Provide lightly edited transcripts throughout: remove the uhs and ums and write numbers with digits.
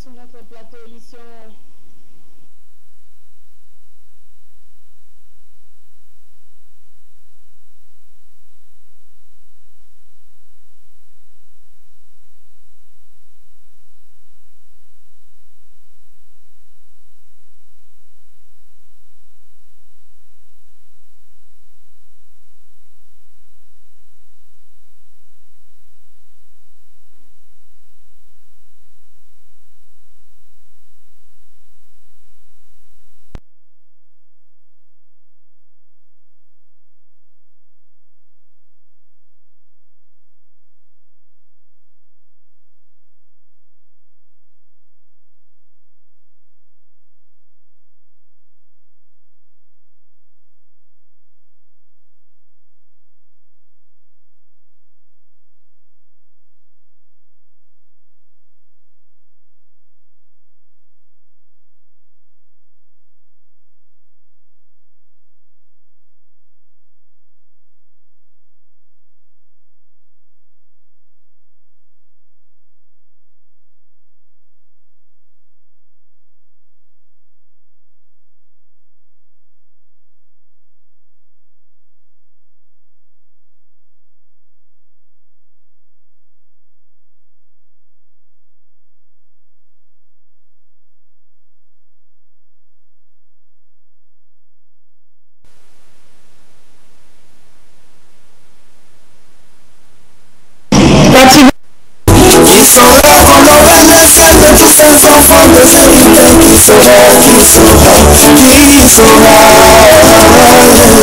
sur notre plateau émission. Ils sont là comme on va naître de tous ces enfants de vérité qui sont là, qui sont là, qui sont là.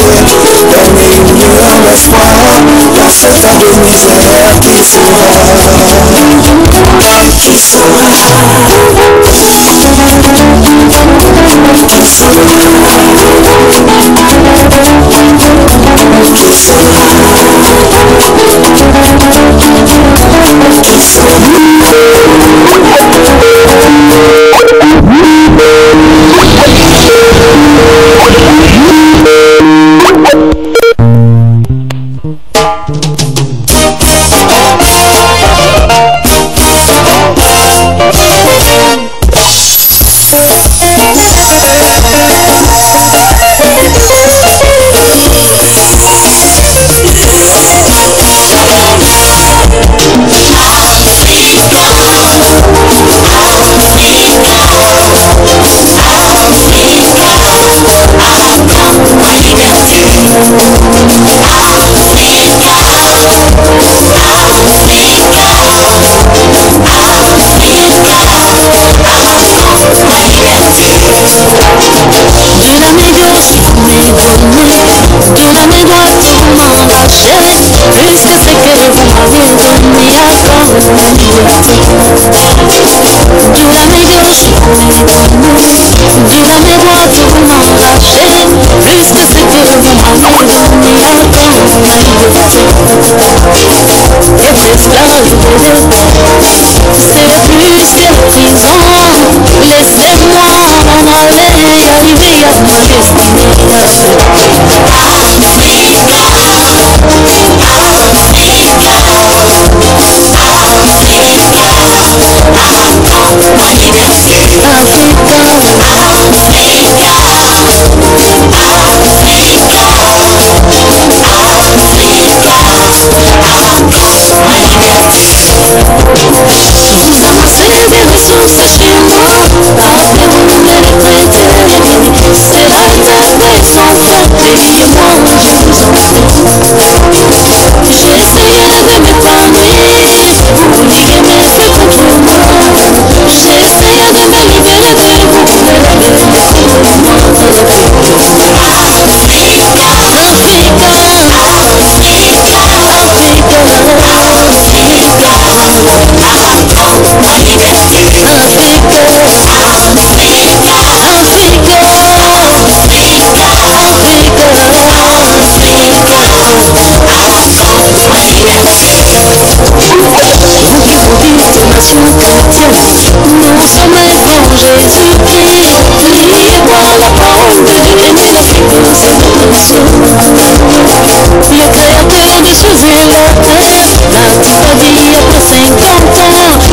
Dans les lueurs l'espoir, dans ce temps de misère qui sont là, qui sont là, qui sont là, qui sont là.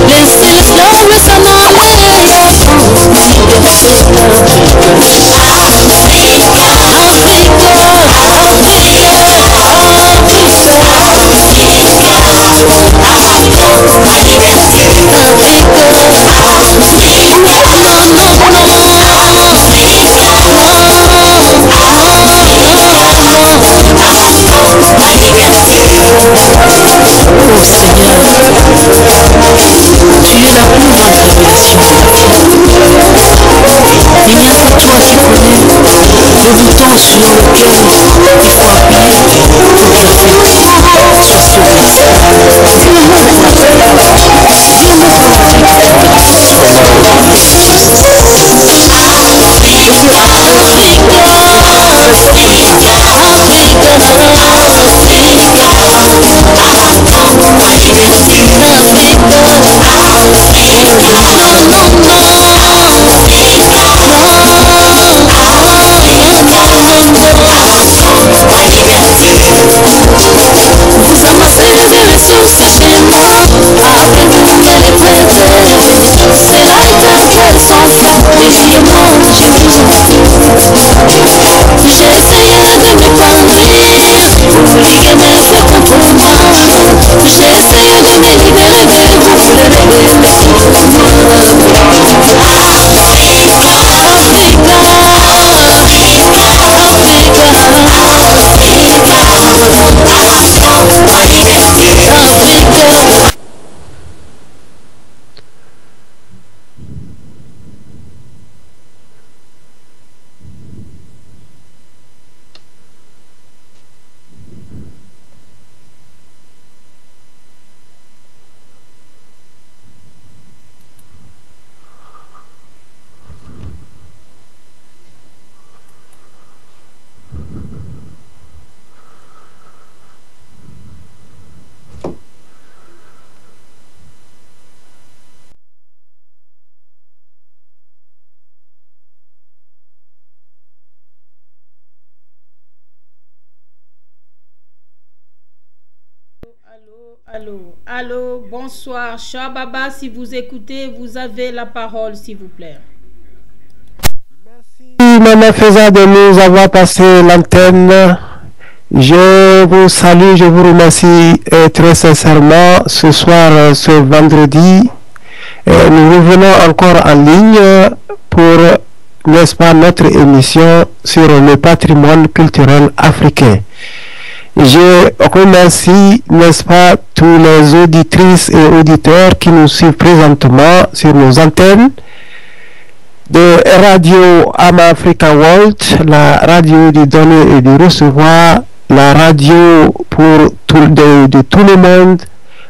Laissez l'esclave s'en aller. Allô, allô, bonsoir. Shababa, si vous écoutez, vous avez la parole, s'il vous plaît. Merci, Maman Feza, de nous avoir passé l'antenne. Je vous salue, je vous remercie très sincèrement ce soir, ce vendredi. Nous revenons encore en ligne pour, n'est-ce pas, notre émission sur le patrimoine culturel africain. Je remercie, n'est-ce pas, tous les auditrices et auditeurs qui nous suivent présentement sur nos antennes de Radio Ama Africa World, la radio du donner et du recevoir, la radio pour de tout le monde,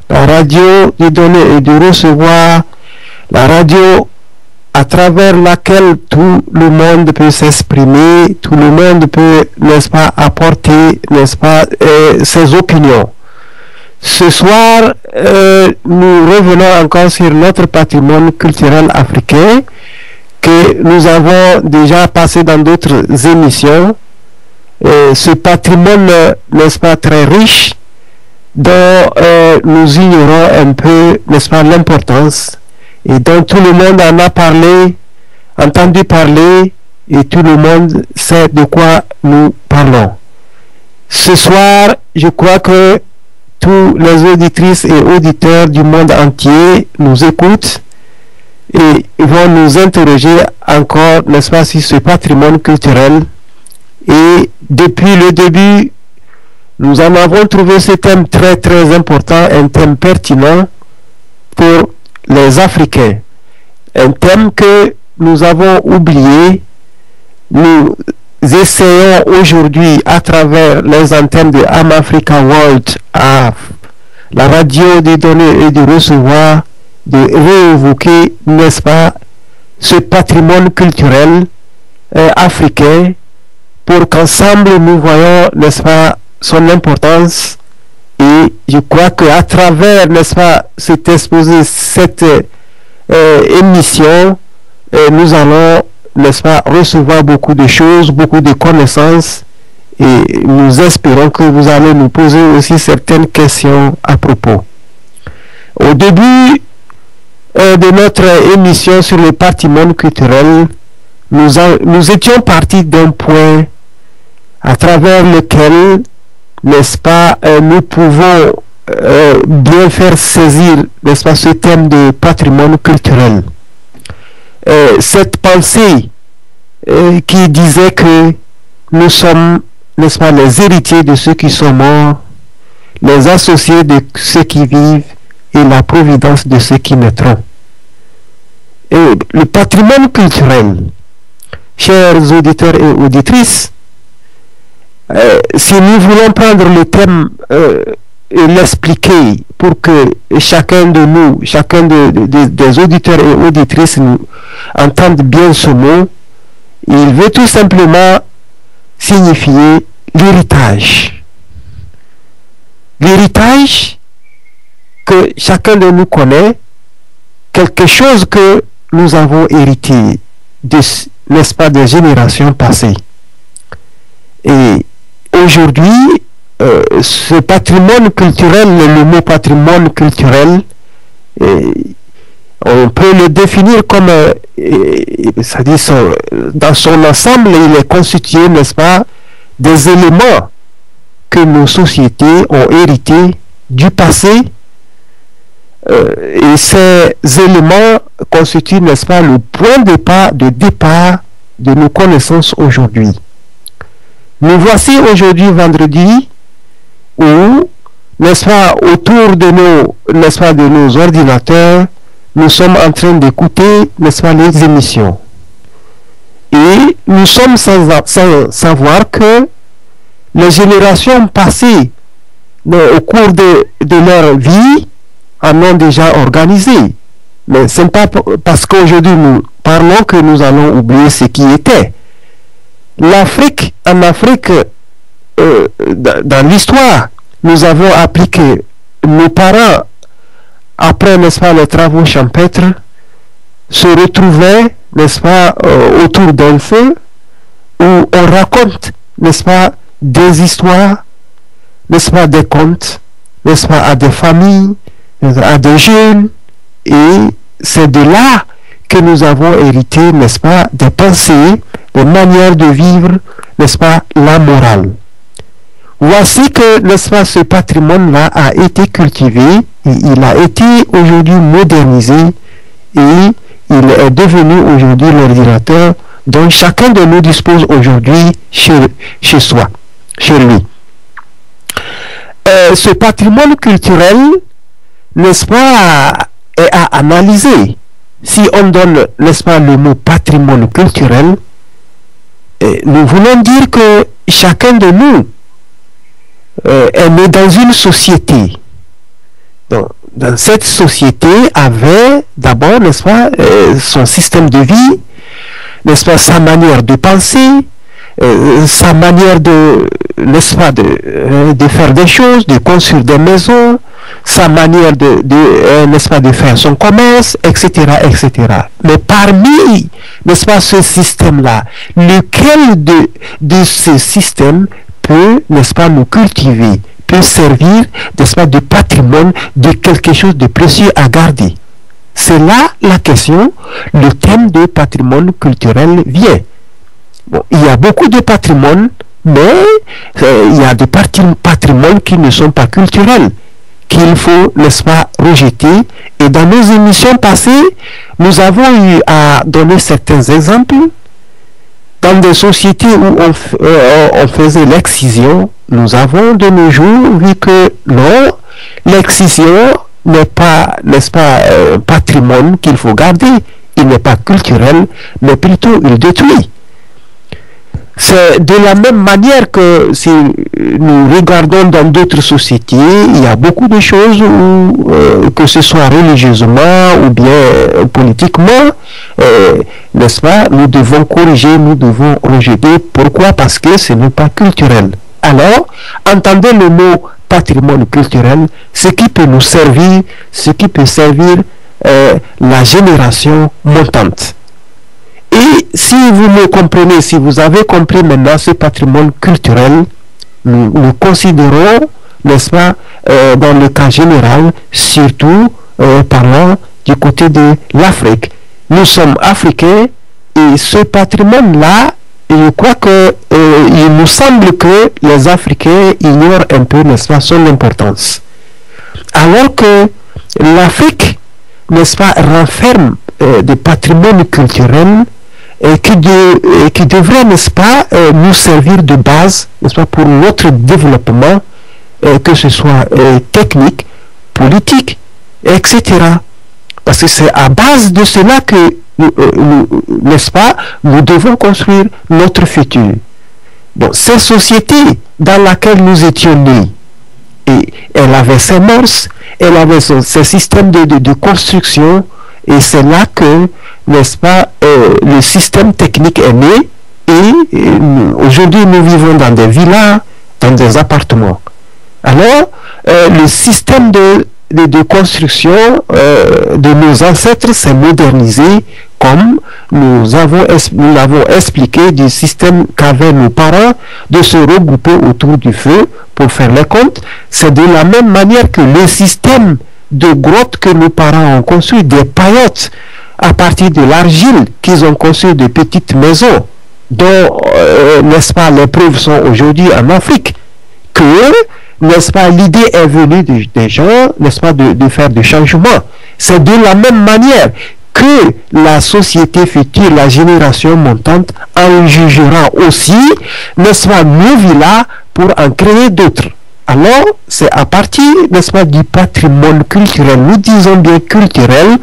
la radio du donner et du recevoir, la radio à travers laquelle tout le monde peut s'exprimer, tout le monde peut, n'est-ce pas, apporter, n'est-ce pas, ses opinions. Ce soir, nous revenons encore sur notre patrimoine culturel africain que nous avons déjà passé dans d'autres émissions. Ce patrimoine, n'est-ce pas, très riche, dont nous ignorons un peu, n'est-ce pas, l'importance, et dont tout le monde en a parlé, entendu parler, et tout le monde sait de quoi nous parlons. Ce soir, je crois que tous les auditrices et auditeurs du monde entier nous écoutent et vont nous interroger encore, n'est-ce pas, sur ce patrimoine culturel. Et depuis le début, nous en avons trouvé ce thème très très important, un thème pertinent pour les Africains, un thème que nous avons oublié. Nous essayons aujourd'hui à travers les antennes de Am Africa World, à la radio des données et du recevoir, de réévoquer, n'est-ce pas, ce patrimoine culturel africain, pour qu'ensemble nous voyons, n'est-ce pas, son importance. Et je crois qu'à travers, n'est-ce pas, cet exposé, cette émission, nous allons, n'est-ce pas, recevoir beaucoup de choses, beaucoup de connaissances, et nous espérons que vous allez nous poser aussi certaines questions à propos. Au début de notre émission sur le patrimoine culturel, nous étions partis d'un point à travers lequel, n'est-ce pas, nous pouvons bien faire saisir, n'est-ce pas, ce thème de patrimoine culturel. Cette pensée qui disait que nous sommes, n'est-ce pas, les héritiers de ceux qui sont morts, les associés de ceux qui vivent et la providence de ceux qui naîtront. Et le patrimoine culturel, chers auditeurs et auditrices, Si nous voulons prendre le thème et l'expliquer pour que chacun de nous, chacun des auditeurs et auditrices nous entende bien ce mot, il veut tout simplement signifier l'héritage. L'héritage que chacun de nous connaît, quelque chose que nous avons hérité, n'est-ce pas, des générations passées. Et aujourd'hui, ce patrimoine culturel, le mot patrimoine culturel, on peut le définir comme, c'est-à-dire dans son ensemble, il est constitué, n'est-ce pas, des éléments que nos sociétés ont hérités du passé, et ces éléments constituent, n'est-ce pas, le point de départ de nos connaissances aujourd'hui. Nous voici aujourd'hui vendredi où, n'est-ce pas, autour de nos ordinateurs, nous sommes en train d'écouter, n'est-ce pas, les émissions. Et nous sommes sans savoir que les générations passées au cours de leur vie en ont déjà organisé. Mais ce n'est pas parce qu'aujourd'hui nous parlons que nous allons oublier ce qui était. L'Afrique, en Afrique, dans l'histoire, nous avons appris que nos parents, après, n'est-ce pas, les travaux champêtres, se retrouvaient, n'est-ce pas, autour d'un feu où on raconte, n'est-ce pas, des histoires, n'est-ce pas, des contes, n'est-ce pas, à des familles, à des jeunes, et c'est de là que nous avons hérité, n'est-ce pas, des pensées, des manières de vivre, n'est-ce pas, la morale. Voici que, n'est-ce pas, ce patrimoine-là a été cultivé, et il a été aujourd'hui modernisé, et il est devenu aujourd'hui l'ordinateur dont chacun de nous dispose aujourd'hui chez soi, chez lui. Ce patrimoine culturel, n'est-ce pas, est à analyser. Si on donne, n'est-ce pas, le mot patrimoine culturel, nous voulons dire que chacun de nous est né dans une société. Donc, dans cette société avait d'abord, n'est-ce pas, son système de vie, n'est-ce pas, sa manière de penser, sa manière de, n'est-ce pas, de faire des choses, de construire des maisons, sa manière n'est-ce pas, de faire son commerce, etc., etc. Mais parmi, n'est-ce pas, ce système-là, lequel de ce système peut, n'est-ce pas, nous cultiver, peut servir, n'est-ce pas, de patrimoine, de quelque chose de précieux à garder? C'est là la question, le thème de patrimoine culturel vient. Bon, il y a beaucoup de patrimoine, mais il y a des patrimoines qui ne sont pas culturels, qu'il faut, n'est-ce pas, rejeter. Et dans nos émissions passées, nous avons eu à donner certains exemples. Dans des sociétés où on faisait l'excision, nous avons de nos jours vu que non, l'excision n'est pas, n'est-ce pas, un patrimoine qu'il faut garder. Il n'est pas culturel, mais plutôt il détruit. C'est de la même manière que si nous regardons dans d'autres sociétés, il y a beaucoup de choses où, que ce soit religieusement ou bien politiquement, n'est-ce pas, nous devons corriger, nous devons rejeter. Pourquoi? Parce que ce n'est pas culturel. Alors, entendez le mot patrimoine culturel, ce qui peut nous servir, ce qui peut servir la génération montante. Et si vous me comprenez, si vous avez compris maintenant ce patrimoine culturel, nous considérons, n'est-ce pas, dans le cas général, surtout parlant du côté de l'Afrique. Nous sommes africains et ce patrimoine-là, je crois que il nous semble que les Africains ignorent un peu, n'est-ce pas, son importance. Alors que l'Afrique, n'est-ce pas, renferme des patrimoines culturels qui devrait, n'est-ce pas, nous servir de base, n'est-ce pas, pour notre développement, que ce soit technique, politique, etc. Parce que c'est à base de cela que, n'est-ce pas, nous devons construire notre futur. Bon, ces sociétés dans lesquelles nous étions nés, et elle avait ses mœurs, elle avait ses systèmes de construction, et c'est là que, n'est-ce pas, le système technique est né, et aujourd'hui nous vivons dans des villas, dans des appartements. Alors, le système de construction de nos ancêtres s'est modernisé, comme nous l'avons expliqué du système qu'avaient nos parents de se regrouper autour du feu pour faire les comptes. C'est de la même manière que le système de grottes que nos parents ont construit, des paillotes à partir de l'argile qu'ils ont construit de petites maisons, dont, n'est-ce pas, les preuves sont aujourd'hui en Afrique, que, n'est-ce pas, l'idée est venue des gens, n'est-ce pas, de faire des changements. C'est de la même manière que la société future, la génération montante, en jugera aussi, n'est-ce pas, nos villas pour en créer d'autres. Alors, c'est à partir, n'est-ce pas, du patrimoine culturel, nous disons bien culturel,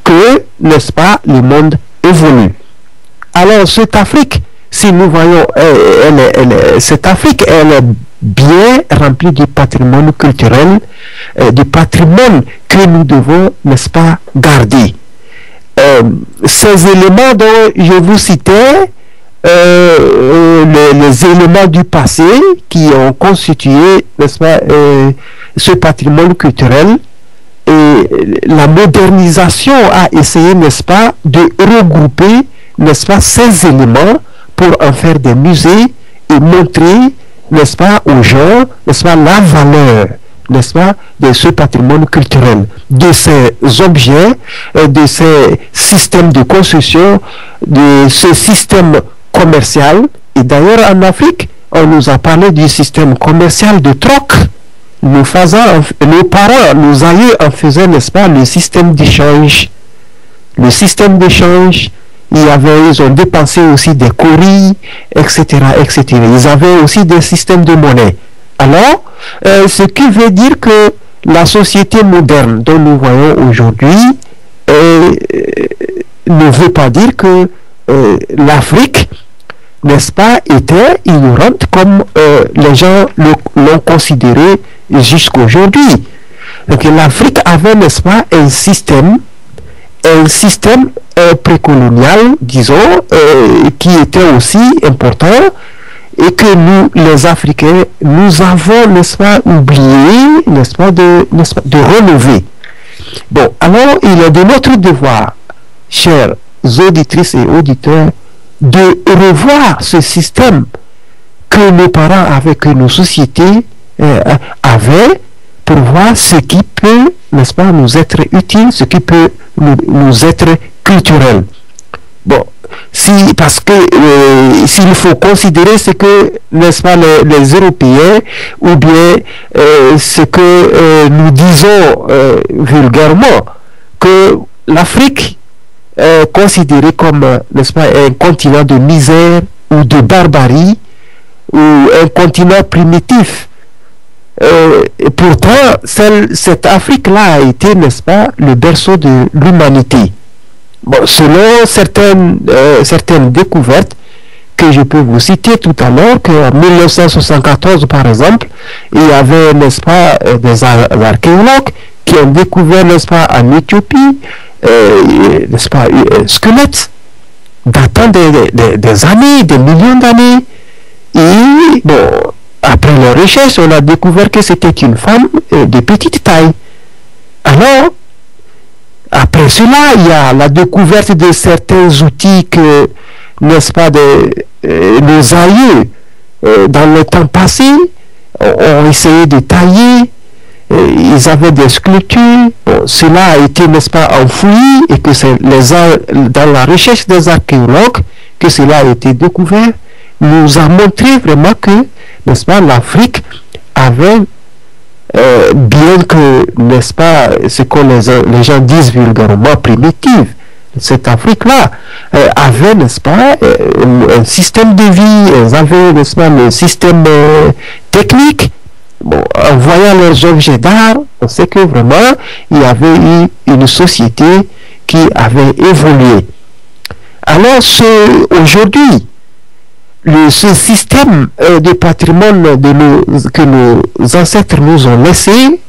que, n'est-ce pas, le monde évolue. Alors, cette Afrique, si nous voyons, cette Afrique, elle est bien remplie du patrimoine culturel, du patrimoine que nous devons, n'est-ce pas, garder. Ces éléments dont je vous citais, les éléments du passé qui ont constitué, n'est-ce pas, ce patrimoine culturel, et la modernisation a essayé, n'est-ce pas, de regrouper, n'est-ce pas, ces éléments pour en faire des musées et montrer, n'est-ce pas, aux gens, n'est-ce pas, la valeur, n'est-ce pas, de ce patrimoine culturel, de ces objets, de ces systèmes de construction, de ce système commercial. Et d'ailleurs, en Afrique, on nous a parlé du système commercial de troc. Nos parents, nos aïeux en faisaient, n'est-ce pas, le système d'échange. Le système d'échange, ils ont dépensé aussi des courriers, etc., etc. Ils avaient aussi des systèmes de monnaie. Alors, ce qui veut dire que la société moderne dont nous voyons aujourd'hui ne veut pas dire que l'Afrique, n'est-ce pas, était ignorante comme les gens l'ont considéré jusqu'aujourd'hui. Donc l'Afrique avait, n'est-ce pas, un système précolonial, disons, qui était aussi important, et que nous, les Africains, nous avons, n'est-ce pas, oublié, n'est-ce pas, de relever. Bon, alors, il est de notre devoir, chers auditrices et auditeurs, de revoir ce système que nos parents avaient, que nos sociétés avaient, pour voir ce qui peut, n'est-ce pas, nous être utile, ce qui peut nous être culturel. Bon, parce que s'il faut considérer ce que, n'est-ce pas, les Européens, ou bien ce que nous disons vulgairement, que l'Afrique est considérée comme, n'est-ce pas, un continent de misère ou de barbarie, ou un continent primitif. Et pourtant, cette Afrique-là a été, n'est-ce pas, le berceau de l'humanité. Bon, selon certaines découvertes que je peux vous citer tout à l'heure, qu'en 1974, par exemple, il y avait, n'est-ce pas, des archéologues qui ont découvert, n'est-ce pas, en Éthiopie, n'est-ce pas, squelettes datant des années, des millions d'années. Et bon, après leur recherche, on a découvert que c'était une femme de petite taille. Alors, après cela, il y a la découverte de certains outils que, n'est-ce pas, nos aïeux, dans le temps passé, ont essayé de tailler. Ils avaient des sculptures. Bon, cela a été, n'est-ce pas, enfoui, et que c'est dans la recherche des archéologues que cela a été découvert, nous a montré vraiment que, n'est-ce pas, l'Afrique avait, bien que, n'est-ce pas, ce que les gens disent vulgairement primitive, cette Afrique-là avait, n'est-ce pas, un système de vie, ils avaient, n'est-ce pas, le système technique. Bon, en voyant leurs objets d'art, on sait que vraiment, il y avait eu une société qui avait évolué. Alors, aujourd'hui, ce système de patrimoine que nos ancêtres nous ont laissé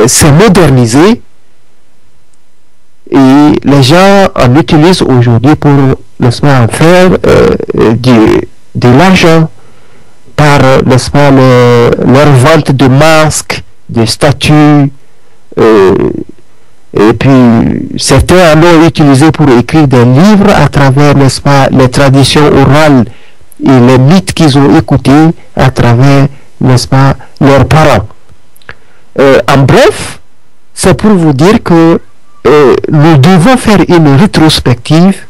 s'est modernisé et les gens en utilisent aujourd'hui pour, n'est-ce pas, en faire de l'argent par, n'est-ce pas, leur vente de masques, de statues, et puis certains en ont utilisé pour écrire des livres à travers, n'est-ce pas, les traditions orales et les mythes qu'ils ont écoutés à travers, n'est-ce pas, leurs parents. En bref, c'est pour vous dire que nous devons faire une rétrospective,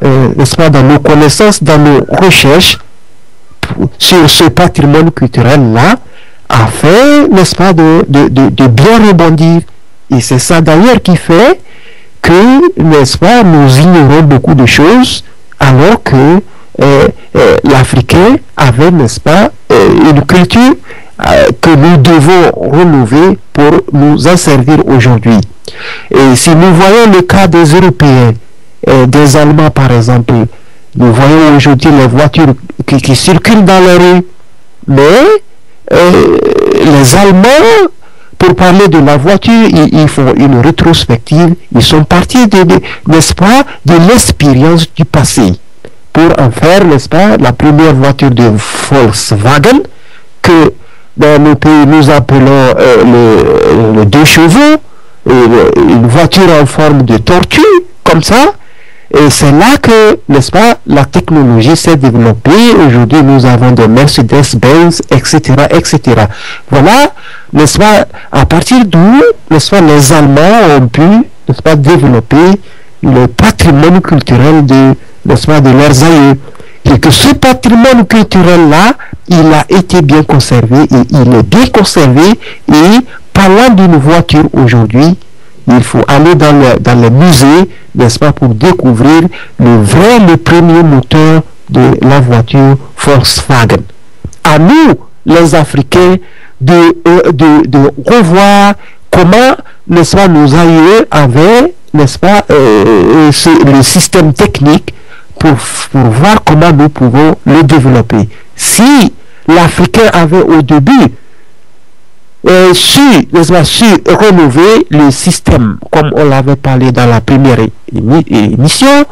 n'est-ce pas, dans nos connaissances, dans nos recherches sur ce patrimoine culturel-là, afin, n'est-ce pas, de bien rebondir. Et c'est ça d'ailleurs qui fait que, n'est-ce pas, nous ignorons beaucoup de choses, alors que l'Africain avait, n'est-ce pas, une culture que nous devons renouveler pour nous en servir aujourd'hui. Et si nous voyons le cas des Européens, des Allemands par exemple, nous voyons aujourd'hui les voitures qui circulent dans les rues, mais les Allemands, pour parler de la voiture, ils font une rétrospective, ils sont partis n'est-ce pas, de l'expérience du passé, pour en faire, n'est-ce pas, la première voiture de Volkswagen, que dans nos pays nous appelons le 2 chevaux, une voiture en forme de tortue, comme ça. Et c'est là que, n'est-ce pas, la technologie s'est développée. Aujourd'hui, nous avons des Mercedes-Benz, etc., etc. Voilà, n'est-ce pas, à partir d'où, n'est-ce pas, les Allemands ont pu, n'est-ce pas, développer le patrimoine culturel n'est-ce pas, de leurs aïeux. Et que ce patrimoine culturel-là, il a été bien conservé, et il est bien conservé. Et parlant d'une voiture aujourd'hui, il faut aller dans les musées, n'est-ce pas, pour découvrir le premier moteur de la voiture Volkswagen. À nous, les Africains, de revoir comment, n'est-ce pas, nos aïeux avaient, n'est-ce pas, le système technique pour voir comment nous pouvons le développer. Si l'Africain avait au début su renouveler le système, comme on l'avait parlé dans la première émission,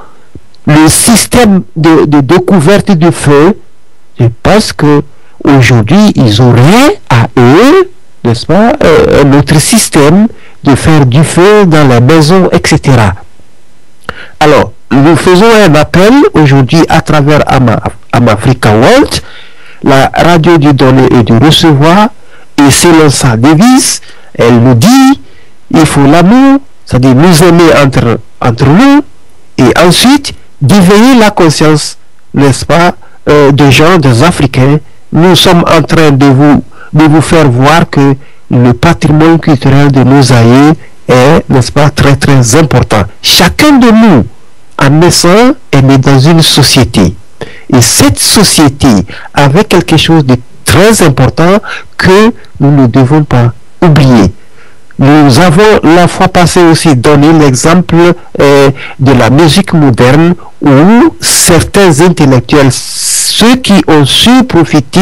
le système de découverte du feu, je pense que aujourd'hui ils auraient à eux, n'est-ce pas, un autre système de faire du feu dans la maison, etc. Alors, nous faisons un appel aujourd'hui à travers Amafrica World, la radio du donner et du recevoir. Et selon sa devise, elle nous dit, il faut l'amour, c'est-à-dire nous aimer entre nous, et ensuite d'éveiller la conscience, n'est-ce pas, des gens, des Africains. Nous sommes en train de vous faire voir que le patrimoine culturel de nos aïeux est, n'est-ce pas, très très important. Chacun de nous, en naissant, est né dans une société. Et cette société avait quelque chose de très important que nous ne devons pas oublier. Nous avons la fois passée aussi donné l'exemple de la musique moderne où certains intellectuels, ceux qui ont su profiter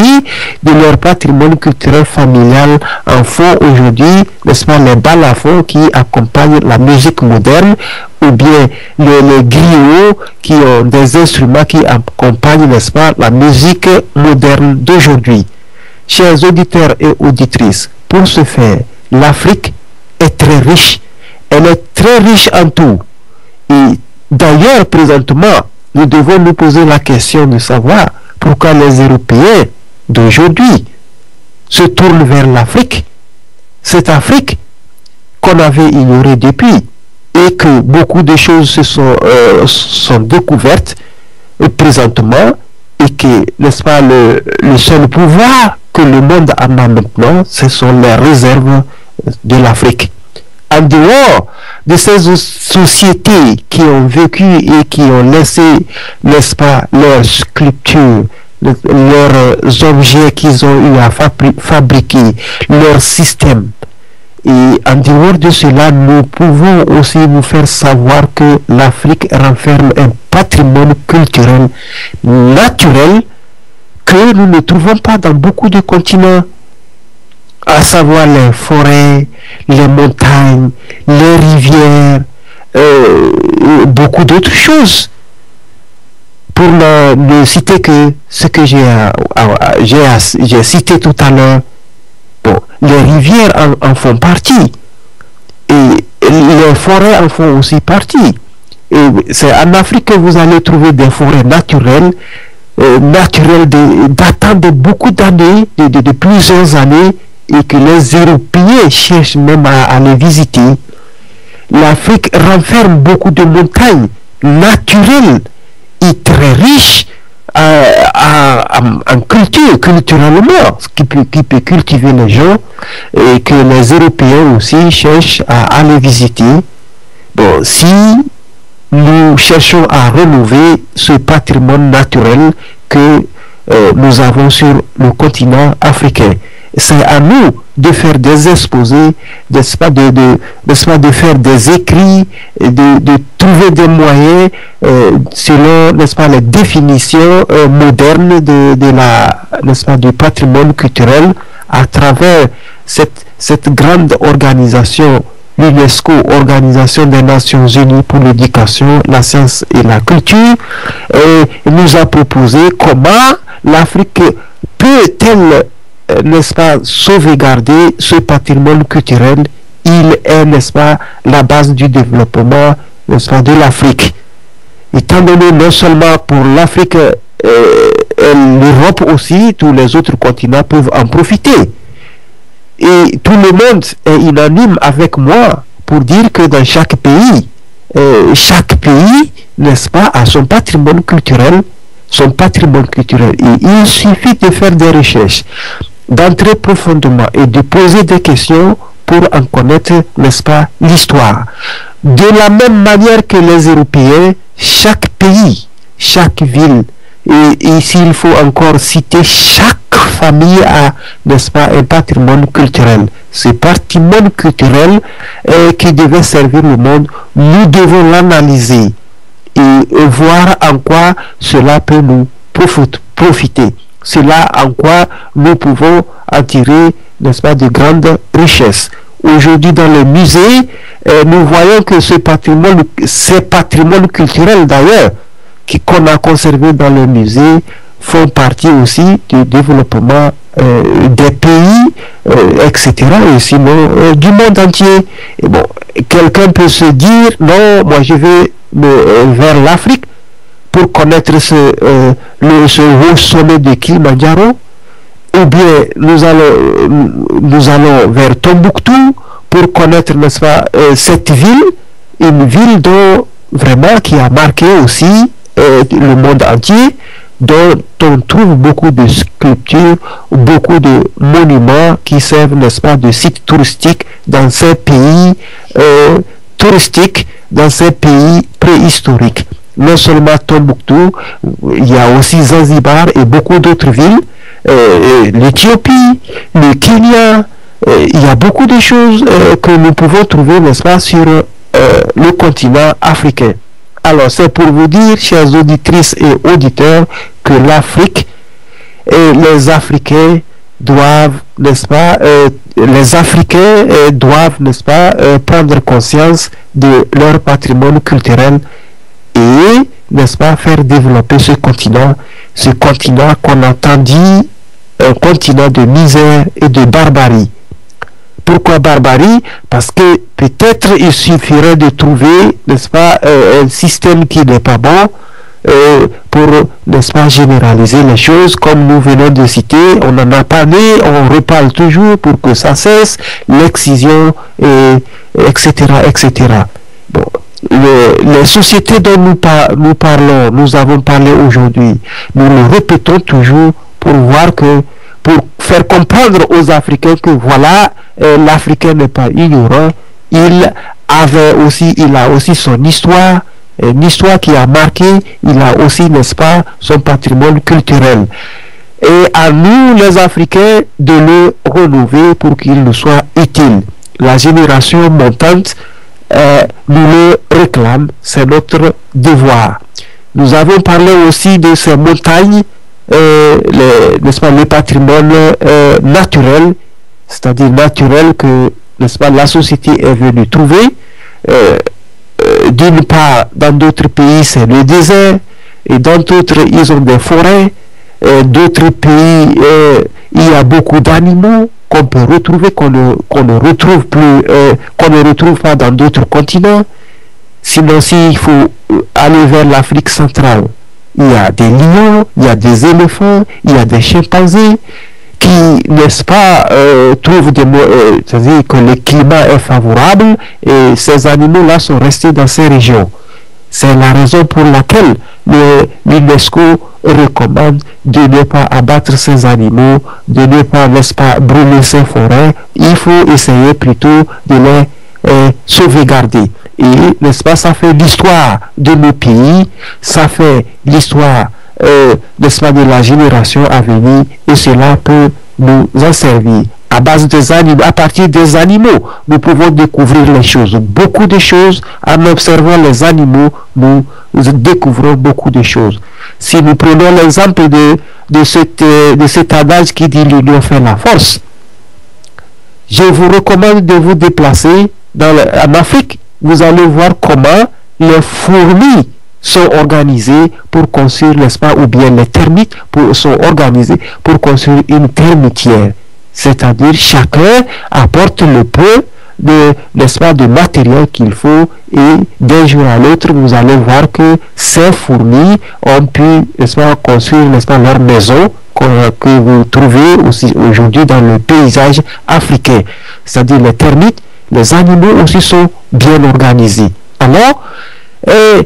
de leur patrimoine culturel familial, en font aujourd'hui, n'est-ce pas, les balafons qui accompagnent la musique moderne, ou bien les griots qui ont des instruments qui accompagnent, n'est-ce pas, la musique moderne d'aujourd'hui. Chers auditeurs et auditrices, pour ce faire, l'Afrique est très riche. Elle est très riche en tout. Et d'ailleurs, présentement, nous devons nous poser la question de savoir pourquoi les Européens d'aujourd'hui se tournent vers l'Afrique. Cette Afrique qu'on avait ignorée depuis et que beaucoup de choses se sont découvertes présentement, et que, n'est-ce pas, le seul pouvoir que le monde a maintenant, ce sont les réserves de l'Afrique. En dehors de ces sociétés qui ont vécu et qui ont laissé, n'est-ce pas, leurs sculptures, leurs objets qu'ils ont eu à fabriquer, leur système. Et en dehors de cela, nous pouvons aussi vous faire savoir que l'Afrique renferme un patrimoine culturel naturel que nous ne trouvons pas dans beaucoup de continents, à savoir les forêts, les montagnes, les rivières, beaucoup d'autres choses. Pour ne citer que ce que j'ai cité tout à l'heure, bon, les rivières en font partie et les forêts en font aussi partie. Et c'est en Afrique que vous allez trouver des forêts naturelles, datant de beaucoup d'années, de plusieurs années, et que les Européens cherchent même à les visiter. L'Afrique renferme beaucoup de montagnes naturelles et très riches en culture, culturellement, qui peut cultiver les gens, et que les Européens aussi cherchent à aller visiter. Bon, si nous cherchons à renouveler ce patrimoine naturel que nous avons sur le continent africain, c'est à nous de faire des exposés, n'est-ce pas, de faire des écrits, de trouver des moyens selon, n'est-ce pas, les définitions modernes n'est-ce pas, du patrimoine culturel à travers cette grande organisation, l'UNESCO, Organisation des Nations Unies pour l'éducation, la science et la culture, nous a proposé comment l'Afrique peut-elle, n'est-ce pas, sauvegarder ce patrimoine culturel. Il est, n'est-ce pas, la base du développement, n'est-ce pas, de l'Afrique. Étant donné non seulement pour l'Afrique, l'Europe aussi, tous les autres continents peuvent en profiter. Et tout le monde est unanime avec moi pour dire que dans chaque pays, n'est-ce pas, a son patrimoine culturel, Et il suffit de faire des recherches, d'entrer profondément et de poser des questions pour en connaître, n'est-ce pas, l'histoire. De la même manière que les Européens, chaque pays, chaque ville, et ici il faut encore citer, chaque famille a, n'est-ce pas, un patrimoine culturel. Ce patrimoine culturel qui devait servir le monde, nous devons l'analyser et voir en quoi cela peut nous profiter. Cela en quoi nous pouvons en tirer, n'est-ce pas, de grandes richesses. Aujourd'hui, dans les musées, nous voyons que ces patrimoines culturels d'ailleurs, qu'on a conservé dans les musées, font partie aussi du développement des pays, etc. et sinon du monde entier. Et bon, quelqu'un peut se dire, non, moi je vais vers l'Afrique pour connaître ce haut sommet de Kilimanjaro, ou bien nous allons vers Tombouctou pour connaître, n'est-ce pas, cette ville, une ville dont vraiment qui a marqué aussi le monde entier, dont on trouve beaucoup de sculptures, beaucoup de monuments qui servent, n'est-ce pas, de sites touristiques dans ces pays touristiques, dans ces pays préhistoriques. Non seulement Tombouctou, il y a aussi Zanzibar et beaucoup d'autres villes, l'Éthiopie, le Kenya, il y a beaucoup de choses que nous pouvons trouver, n'est-ce pas, sur le continent africain. Alors, c'est pour vous dire, chers auditrices et auditeurs, que l'Afrique et les Africains doivent, n'est-ce pas, n'est-ce pas, prendre conscience de leur patrimoine culturel et, n'est-ce pas, faire développer ce continent qu'on entend dire un continent de misère et de barbarie. Pourquoi barbarie? Parce que peut-être il suffirait de trouver, n'est-ce pas, un système qui n'est pas bon pour, n'est-ce pas, généraliser les choses comme nous venons de citer. On n'en a pas né, on reparle toujours pour que ça cesse, l'excision, etc., etc. Bon, les sociétés dont nous avons parlé aujourd'hui, nous le répétons toujours pour faire comprendre aux Africains que voilà, l'Africain n'est pas ignorant, il a aussi son histoire, une histoire qui a marqué, il a aussi, n'est-ce pas, son patrimoine culturel. Et à nous, les Africains, de le renouveler pour qu'il nous soit utile. La génération montante nous le réclame, c'est notre devoir. Nous avons parlé aussi de ces montagnes, n'est-ce pas, le patrimoine naturel, c'est-à-dire naturel que, n'est-ce pas, la société est venue trouver. D'une part, dans d'autres pays, c'est le désert, et dans d'autres, ils ont des forêts. D'autres pays, il y a beaucoup d'animaux qu'on peut retrouver, qu'on ne retrouve plus, qu'on ne retrouve pas dans d'autres continents. Sinon, s'il faut aller vers l'Afrique centrale, il y a des lions, il y a des éléphants, il y a des chimpanzés qui, n'est-ce pas, trouvent c'est-à-dire que le climat est favorable et ces animaux-là sont restés dans ces régions. C'est la raison pour laquelle l'UNESCO recommande de ne pas abattre ces animaux, de ne pas, n'est-ce pas, brûler ces forêts. Il faut essayer plutôt de les sauvegarder. Et, n'est-ce pas, ça fait l'histoire de nos pays, ça fait l'histoire, n'est-ce pas, de la génération à venir, et cela peut nous en servir. À base des animaux, à partir des animaux, nous pouvons découvrir les choses, beaucoup de choses. En observant les animaux, nous découvrons beaucoup de choses. Si nous prenons l'exemple de cet adage qui dit l'union fait la force, je vous recommande de vous déplacer en Afrique. Vous allez voir comment les fourmis sont organisées pour construire, n'est-ce pas, ou bien les termites sont organisées pour construire une termitière. C'est-à-dire chacun apporte le peu de, n'est-ce pas, de matériel qu'il faut, et d'un jour à l'autre, vous allez voir que ces fourmis ont pu, n'est-ce pas, construire, n'est-ce pas, leur maison que vous trouvez aussi aujourd'hui dans le paysage africain. C'est-à-dire les termites, les animaux aussi sont bien organisés. Alors,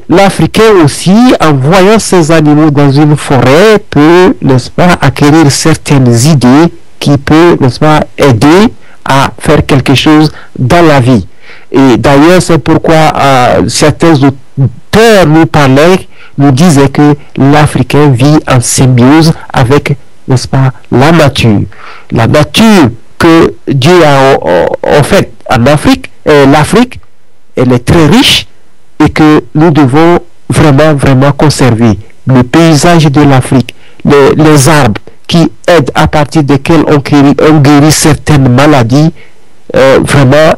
l'Africain aussi, en voyant ces animaux dans une forêt, peut, n'est-ce pas, acquérir certaines idées qui peut, n'est-ce pas, aider à faire quelque chose dans la vie. Et d'ailleurs, c'est pourquoi certains auteurs nous disaient que l'Africain vit en symbiose avec, n'est-ce pas, la nature. La nature que Dieu a fait en Afrique, l'Afrique, elle est très riche et que nous devons vraiment conserver. Le paysage de l'Afrique, les arbres qui aident, à partir desquels on guérit certaines maladies, vraiment,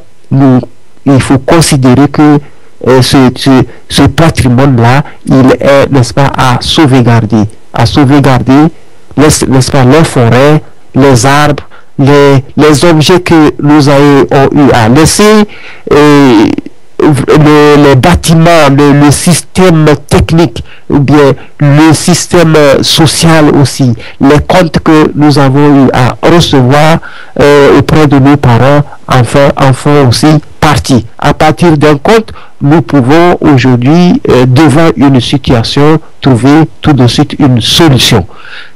il faut considérer que ce patrimoine-là, il est, n'est-ce pas, à sauvegarder, n'est-ce pas, les forêts, les arbres, les objets que nous avons eu à laisser, les bâtiments, le système technique, ou bien le système social aussi, les comptes que nous avons eu à recevoir auprès de nos parents, en font aussi partie. À partir d'un compte, nous pouvons aujourd'hui, devant une situation, trouver tout de suite une solution.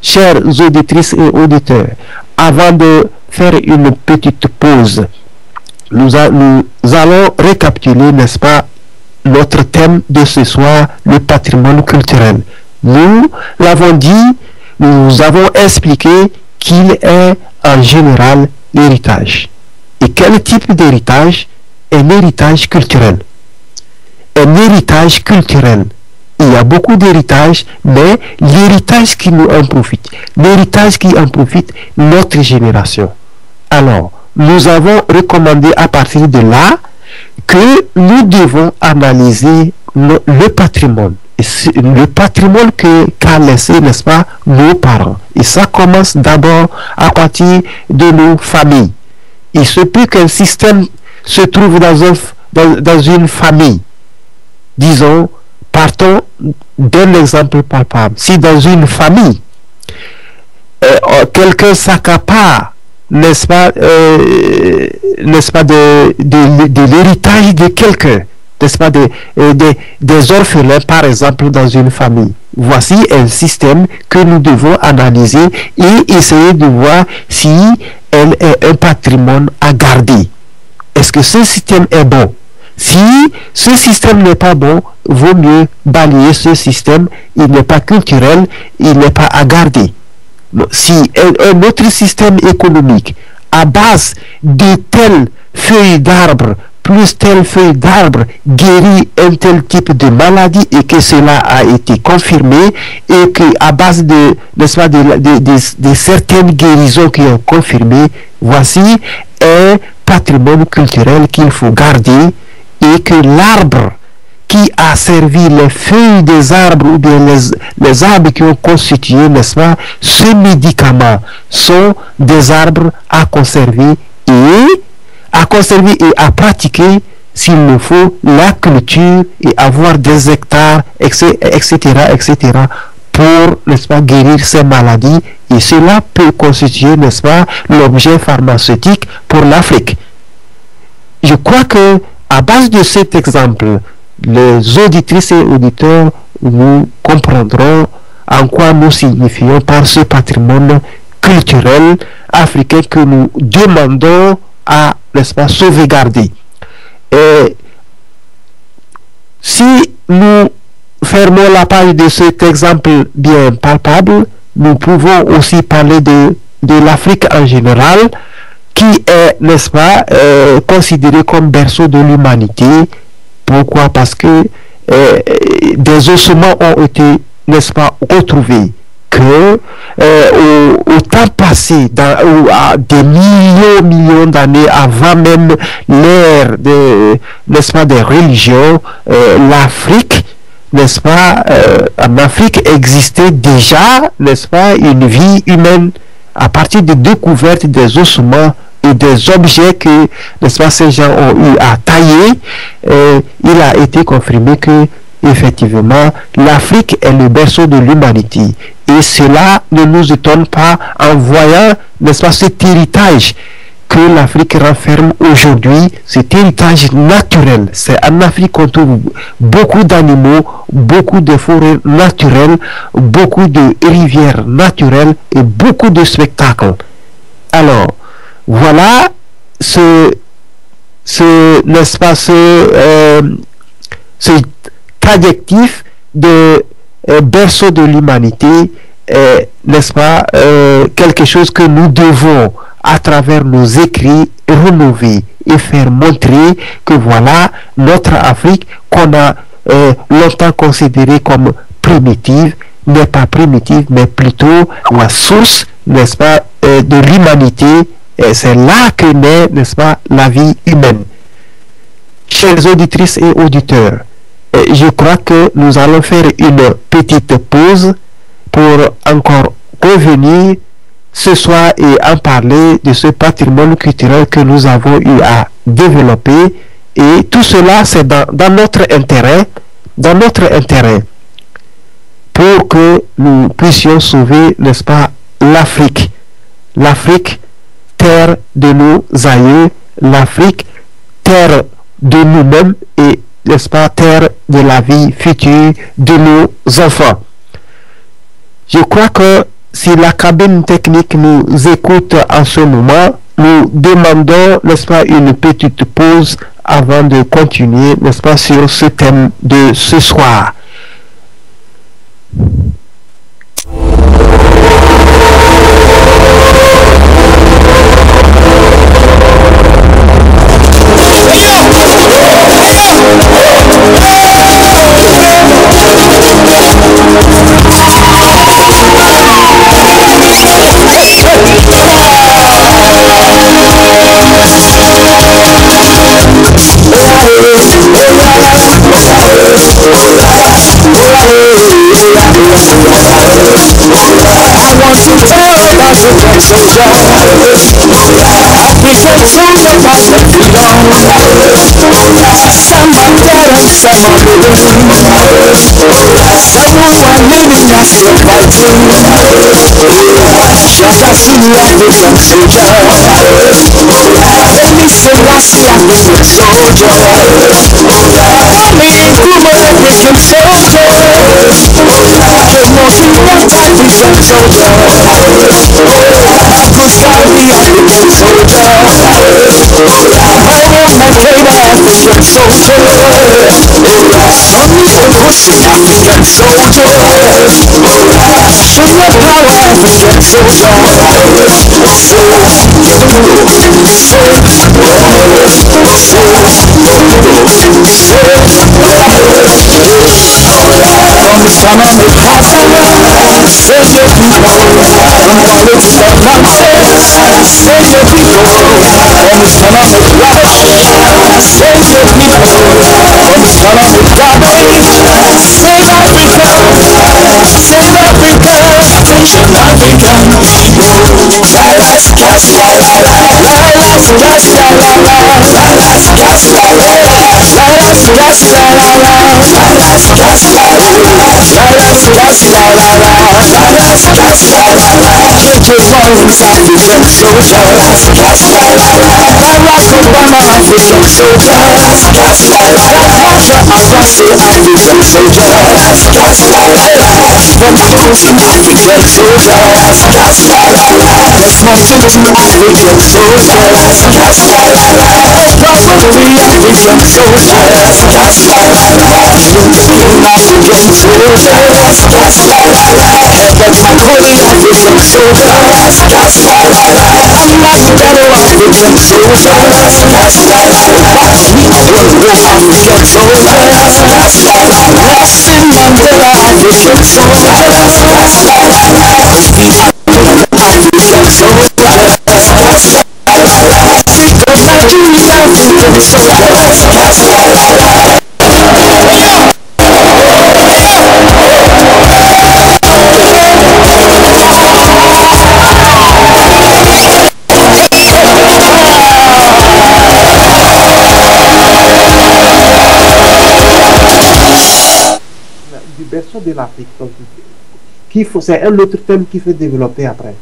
Chères auditrices et auditeurs, avant de faire une petite pause, nous allons récapituler, n'est-ce pas, notre thème de ce soir, le patrimoine culturel. Nous l'avons dit, nous avons expliqué qu'il est en général l'héritage. Et quel type d'héritage? Un héritage culturel. Un héritage culturel. Il y a beaucoup d'héritages, mais l'héritage qui nous en profite, l'héritage qui en profite, notre génération. Alors, nous avons recommandé à partir de là que nous devons analyser le patrimoine. Le patrimoine qu'a laissé, n'est-ce pas, nos parents. Et ça commence d'abord à partir de nos familles. Il se peut qu'un système se trouve dans une famille. Disons, partons d'un exemple palpable. Si dans une famille, quelqu'un s'accapare, n'est-ce pas, de l'héritage de quelqu'un, n'est-ce pas, des orphelins, par exemple, dans une famille. Voici un système que nous devons analyser et essayer de voir si elle est un patrimoine à garder. Est-ce que ce système est bon? Si ce système n'est pas bon, vaut mieux balayer ce système. Il n'est pas culturel, il n'est pas à garder. Si un autre système économique à base de telles feuilles d'arbres plus telle feuille d'arbre guérit un tel type de maladie et que cela a été confirmé et qu'à base de, n'est-ce pas, de certaines guérisons qui ont confirmé, voici un patrimoine culturel qu'il faut garder et que l'arbre qui a servi les feuilles des arbres ou bien les arbres qui ont constitué, n'est-ce pas, ce médicament sont des arbres à conserver et à pratiquer s'il le faut la culture et avoir des hectares, etc., pour, n'est-ce pas, guérir ces maladies et cela peut constituer, n'est-ce pas, l'objet pharmaceutique pour l'Afrique. Je crois que à base de cet exemple, les auditrices et auditeurs nous comprendront en quoi nous signifions par ce patrimoine culturel africain que nous demandons à, n'est-ce pas, sauvegarder. Et si nous fermons la page de cet exemple bien palpable, nous pouvons aussi parler de l'Afrique en général, qui est, n'est-ce pas, considérée comme berceau de l'humanité. Pourquoi? Parce que des ossements ont été, n'est-ce pas, retrouvés que au temps passé, à des millions d'années avant même l'ère n'est-ce pas, des religions, l'Afrique, n'est-ce pas, en Afrique existait déjà, n'est-ce pas, une vie humaine à partir de découvertes des ossements et des objets que, n'est-ce pas, ces gens ont eu à tailler. Il a été confirmé que effectivement l'Afrique est le berceau de l'humanité et cela ne nous étonne pas en voyant, n'est-ce pas, cet héritage que l'Afrique renferme aujourd'hui, cet héritage naturel. C'est en Afrique qu'on trouve beaucoup d'animaux, beaucoup de forêts naturelles, beaucoup de rivières naturelles et beaucoup de spectacles. Alors voilà n'est-ce pas, cet adjectif de berceau de l'humanité, n'est-ce pas, quelque chose que nous devons à travers nos écrits renouveler et faire montrer que voilà notre Afrique qu'on a longtemps considérée comme primitive n'est pas primitive mais plutôt la source, n'est-ce pas, de l'humanité. Et c'est là que naît, n'est-ce pas, la vie humaine. Chers auditrices et auditeurs, je crois que nous allons faire une petite pause pour encore revenir ce soir et en parler de ce patrimoine culturel que nous avons eu à développer. Et tout cela, c'est dans notre intérêt, pour que nous puissions sauver, n'est-ce pas, l'Afrique, terre de nos aïeux, l'Afrique, terre de nous-mêmes et, n'est-ce pas, terre de la vie future de nos enfants. Je crois que si la cabine technique nous écoute en ce moment, nous demandons, n'est-ce pas, une petite pause avant de continuer, n'est-ce pas, sur ce thème de ce soir. I want to tell about the great soldier, African soldier was the freedom. Some are dead and some are living. Everyone living as they fighting. Just as in the African soldier, only Selassie African soldier. Only Nkrumah African soldier. Most important African soldier. Kusawi African soldier. Mariam Makeda African soldier. Sonny Okosi African soldier. Sugar Power African soldier. berceau de l'Afrique. C'est un autre thème qu'il faut développer après.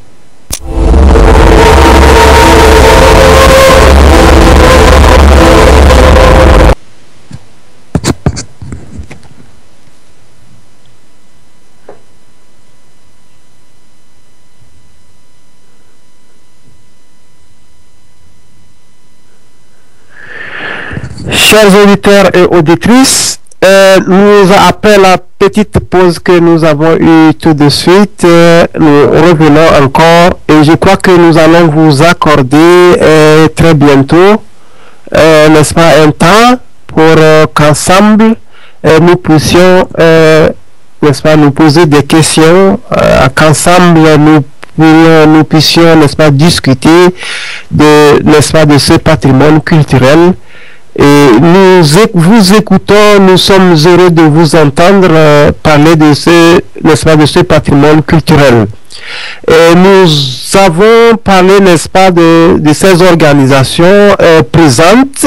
Chers auditeurs et auditrices, nous après la petite pause que nous avons eue tout de suite, nous revenons encore et je crois que nous allons vous accorder très bientôt, n'est-ce pas, un temps pour qu'ensemble nous puissions, n'est-ce pas, nous poser des questions, qu'ensemble nous puissions, n'est-ce pas, discuter de, n'est-ce pas, de ce patrimoine culturel. Et nous vous écoutons, nous sommes heureux de vous entendre parler de ce, n'est-ce pas, de ce patrimoine culturel. Et nous avons parlé, n'est-ce pas, de ces organisations présentes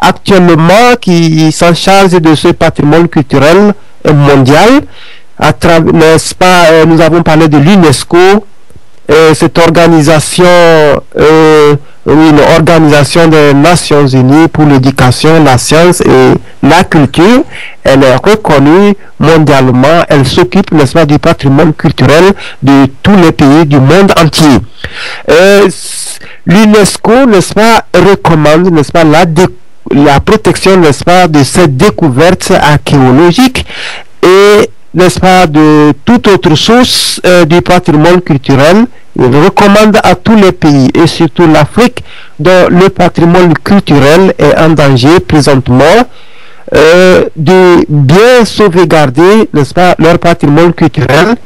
actuellement qui s'en chargent de ce patrimoine culturel mondial. N'est-ce pas, nous avons parlé de l'UNESCO, cette organisation, une organisation des Nations Unies pour l'éducation, la science et la culture. Elle est reconnue mondialement. Elle s'occupe, n'est-ce pas, du patrimoine culturel de tous les pays du monde entier. L'UNESCO, n'est-ce pas, recommande, n'est-ce pas, la protection, n'est-ce pas, de cette découverte archéologique et, n'est-ce pas, de toute autre source du patrimoine culturel. Il recommande à tous les pays et surtout l'Afrique dont le patrimoine culturel est en danger présentement de bien sauvegarder, n'est-ce pas, leur patrimoine culturel.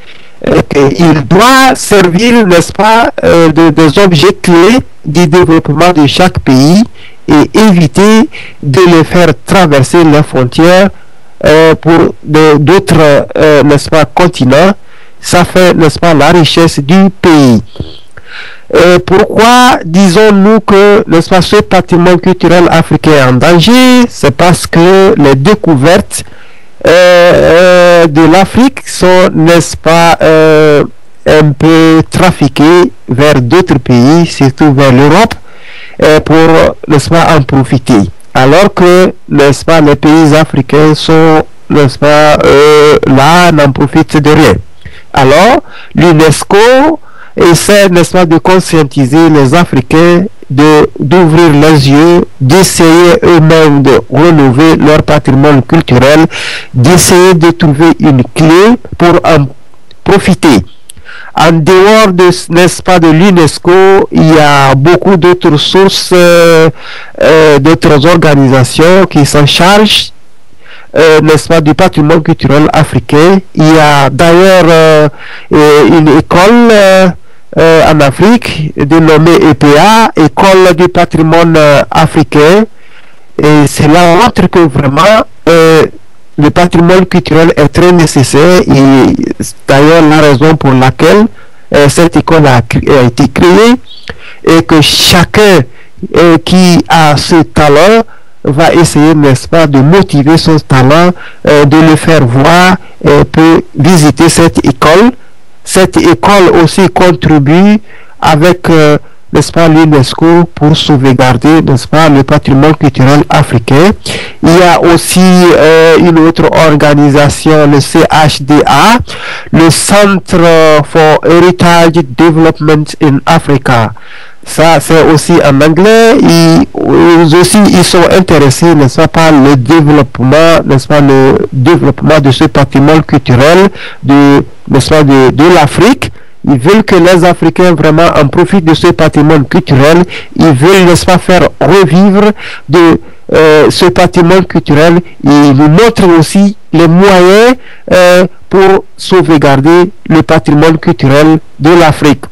Il doit servir, n'est-ce pas, des objets clés du développement de chaque pays et éviter de les faire traverser les frontières pour d'autres, n'est-ce pas, continents. Ça fait, n'est-ce pas, la richesse du pays. Pourquoi disons-nous que, n'est-ce pas, ce patrimoine culturel africain est en danger? C'est parce que les découvertes de l'Afrique sont, n'est-ce pas, un peu trafiquées vers d'autres pays, surtout vers l'Europe, pour, n'est-ce pas, en profiter. Alors que, n'est-ce pas, les pays africains sont, n'est-ce pas, là, n'en profitent de rien. Alors, l'UNESCO essaie, n'est-ce pas, de conscientiser les Africains, d'ouvrir les yeux, d'essayer eux-mêmes de renouveler leur patrimoine culturel, d'essayer de trouver une clé pour en profiter. En dehors de, n'est-ce pas, de l'UNESCO, il y a beaucoup d'autres sources, d'autres organisations qui s'en chargent, n'est-ce pas, du patrimoine culturel africain. Il y a d'ailleurs une école en Afrique dénommée EPA, École du patrimoine africain, et cela montre que vraiment le patrimoine culturel est très nécessaire, et d'ailleurs la raison pour laquelle cette école a été créée, et que chacun qui a ce talent va essayer, n'est-ce pas, de motiver son talent, de le faire voir, et peut visiter cette école. Cette école aussi contribue avec, n'est-ce pas, l'UNESCO pour sauvegarder, n'est-ce pas, le patrimoine culturel africain. Il y a aussi une autre organisation, le CHDA, le Centre for Heritage Development in Africa. Ça, c'est aussi en anglais. Ils sont intéressés, n'est-ce pas, par le développement, n'est-ce pas, le développement de ce patrimoine culturel n'est-ce pas, de l'Afrique. Ils veulent que les Africains vraiment en profitent de ce patrimoine culturel. Ils veulent, n'est-ce pas, faire revivre de ce patrimoine culturel. Ils nous montrent aussi les moyens pour sauvegarder le patrimoine culturel de l'Afrique.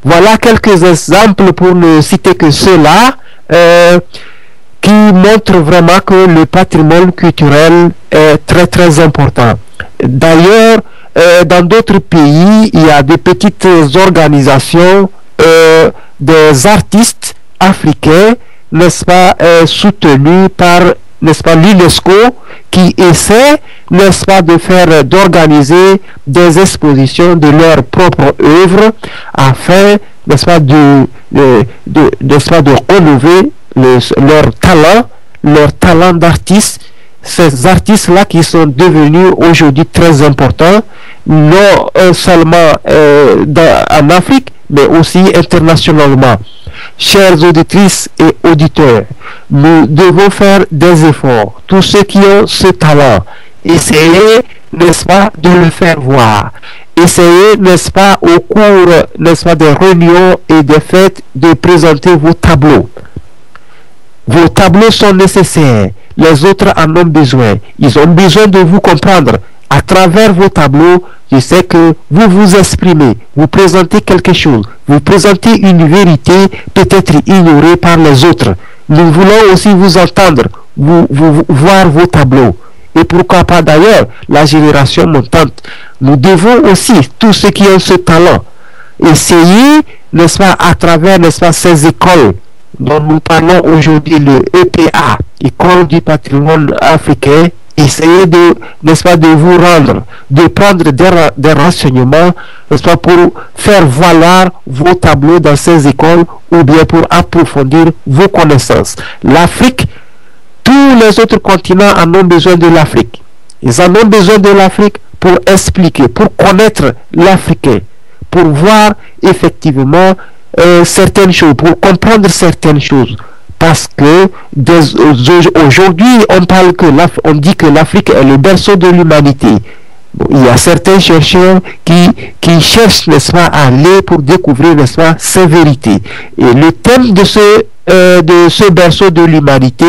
Voilà quelques exemples, pour ne citer que ceux-là, qui montrent vraiment que le patrimoine culturel est très très important. D'ailleurs, dans d'autres pays, il y a des petites organisations, des artistes africains, n'est-ce pas, soutenus par, n'est-ce pas, l'UNESCO, qui essaie, n'est-ce pas, d'organiser des expositions de leurs propres œuvres afin, n'est-ce pas, n'est-ce pas, de renouveler leur talent d'artiste. Ces artistes-là qui sont devenus aujourd'hui très importants, non seulement en Afrique, mais aussi internationalement. Chères auditrices et auditeurs, nous devons faire des efforts. Tous ceux qui ont ce talent, essayez, n'est-ce pas, de le faire voir. Essayez, n'est-ce pas, au cours, n'est-ce pas, des réunions et des fêtes, de présenter vos tableaux. Vos tableaux sont nécessaires. Les autres en ont besoin. Ils ont besoin de vous comprendre. À travers vos tableaux, je sais que vous vous exprimez, vous présentez quelque chose, vous présentez une vérité peut-être ignorée par les autres. Nous voulons aussi vous entendre, vous voir vos tableaux. Et pourquoi pas d'ailleurs la génération montante. Nous devons aussi, tous ceux qui ont ce talent, essayer, n'est-ce pas, à travers, n'est-ce pas, ces écoles dont nous parlons aujourd'hui, le EPA, École du patrimoine africain, essayez de, n'est-ce pas, de vous rendre, de prendre des renseignements, n'est-ce pas, pour faire valoir vos tableaux dans ces écoles, ou bien pour approfondir vos connaissances. L'Afrique, tous les autres continents en ont besoin de l'Afrique. Ils en ont besoin de l'Afrique pour expliquer, pour connaître l'Africain, pour voir effectivement certaines choses, pour comprendre certaines choses. Parce que aujourd'hui, on dit que l'Afrique est le berceau de l'humanité. Bon, il y a certains chercheurs qui cherchent, n'est-ce pas, à aller pour découvrir, n'est-ce pas, ces vérités. Et le thème de ce berceau de l'humanité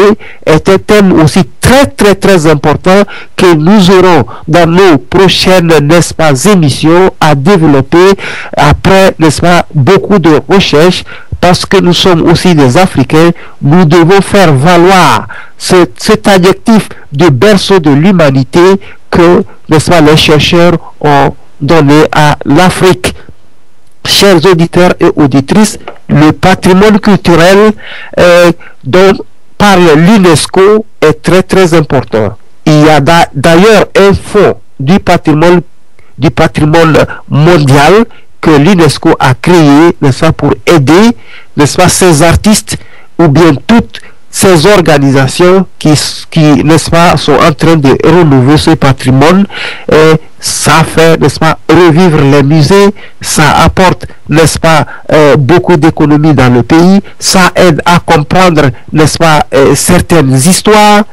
est un thème aussi très très très important que nous aurons dans nos prochaines, n'est-ce pas, émissions à développer après, n'est-ce pas, beaucoup de recherches. Parce que nous sommes aussi des Africains, nous devons faire valoir cet adjectif de berceau de l'humanité que, n'est-ce pas, les chercheurs ont donné à l'Afrique. Chers auditeurs et auditrices, le patrimoine culturel dont parle l'UNESCO est très très important. Il y a d'ailleurs un fonds du patrimoine mondial que l'UNESCO a créé, n'est-ce pas, pour aider, n'est-ce pas, ces artistes ou bien toutes ces organisations qui n'est-ce pas, sont en train de renouveler ce patrimoine, et ça fait, n'est-ce pas, revivre les musées, ça apporte, n'est-ce pas, beaucoup d'économies dans le pays, ça aide à comprendre, n'est-ce pas, certaines histoires,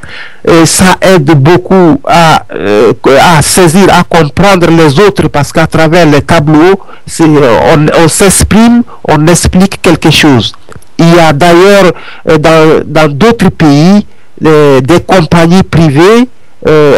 ça aide beaucoup à saisir, à comprendre les autres, parce qu'à travers les tableaux, on s'exprime, on explique quelque chose. Il y a d'ailleurs dans d'autres pays des compagnies privées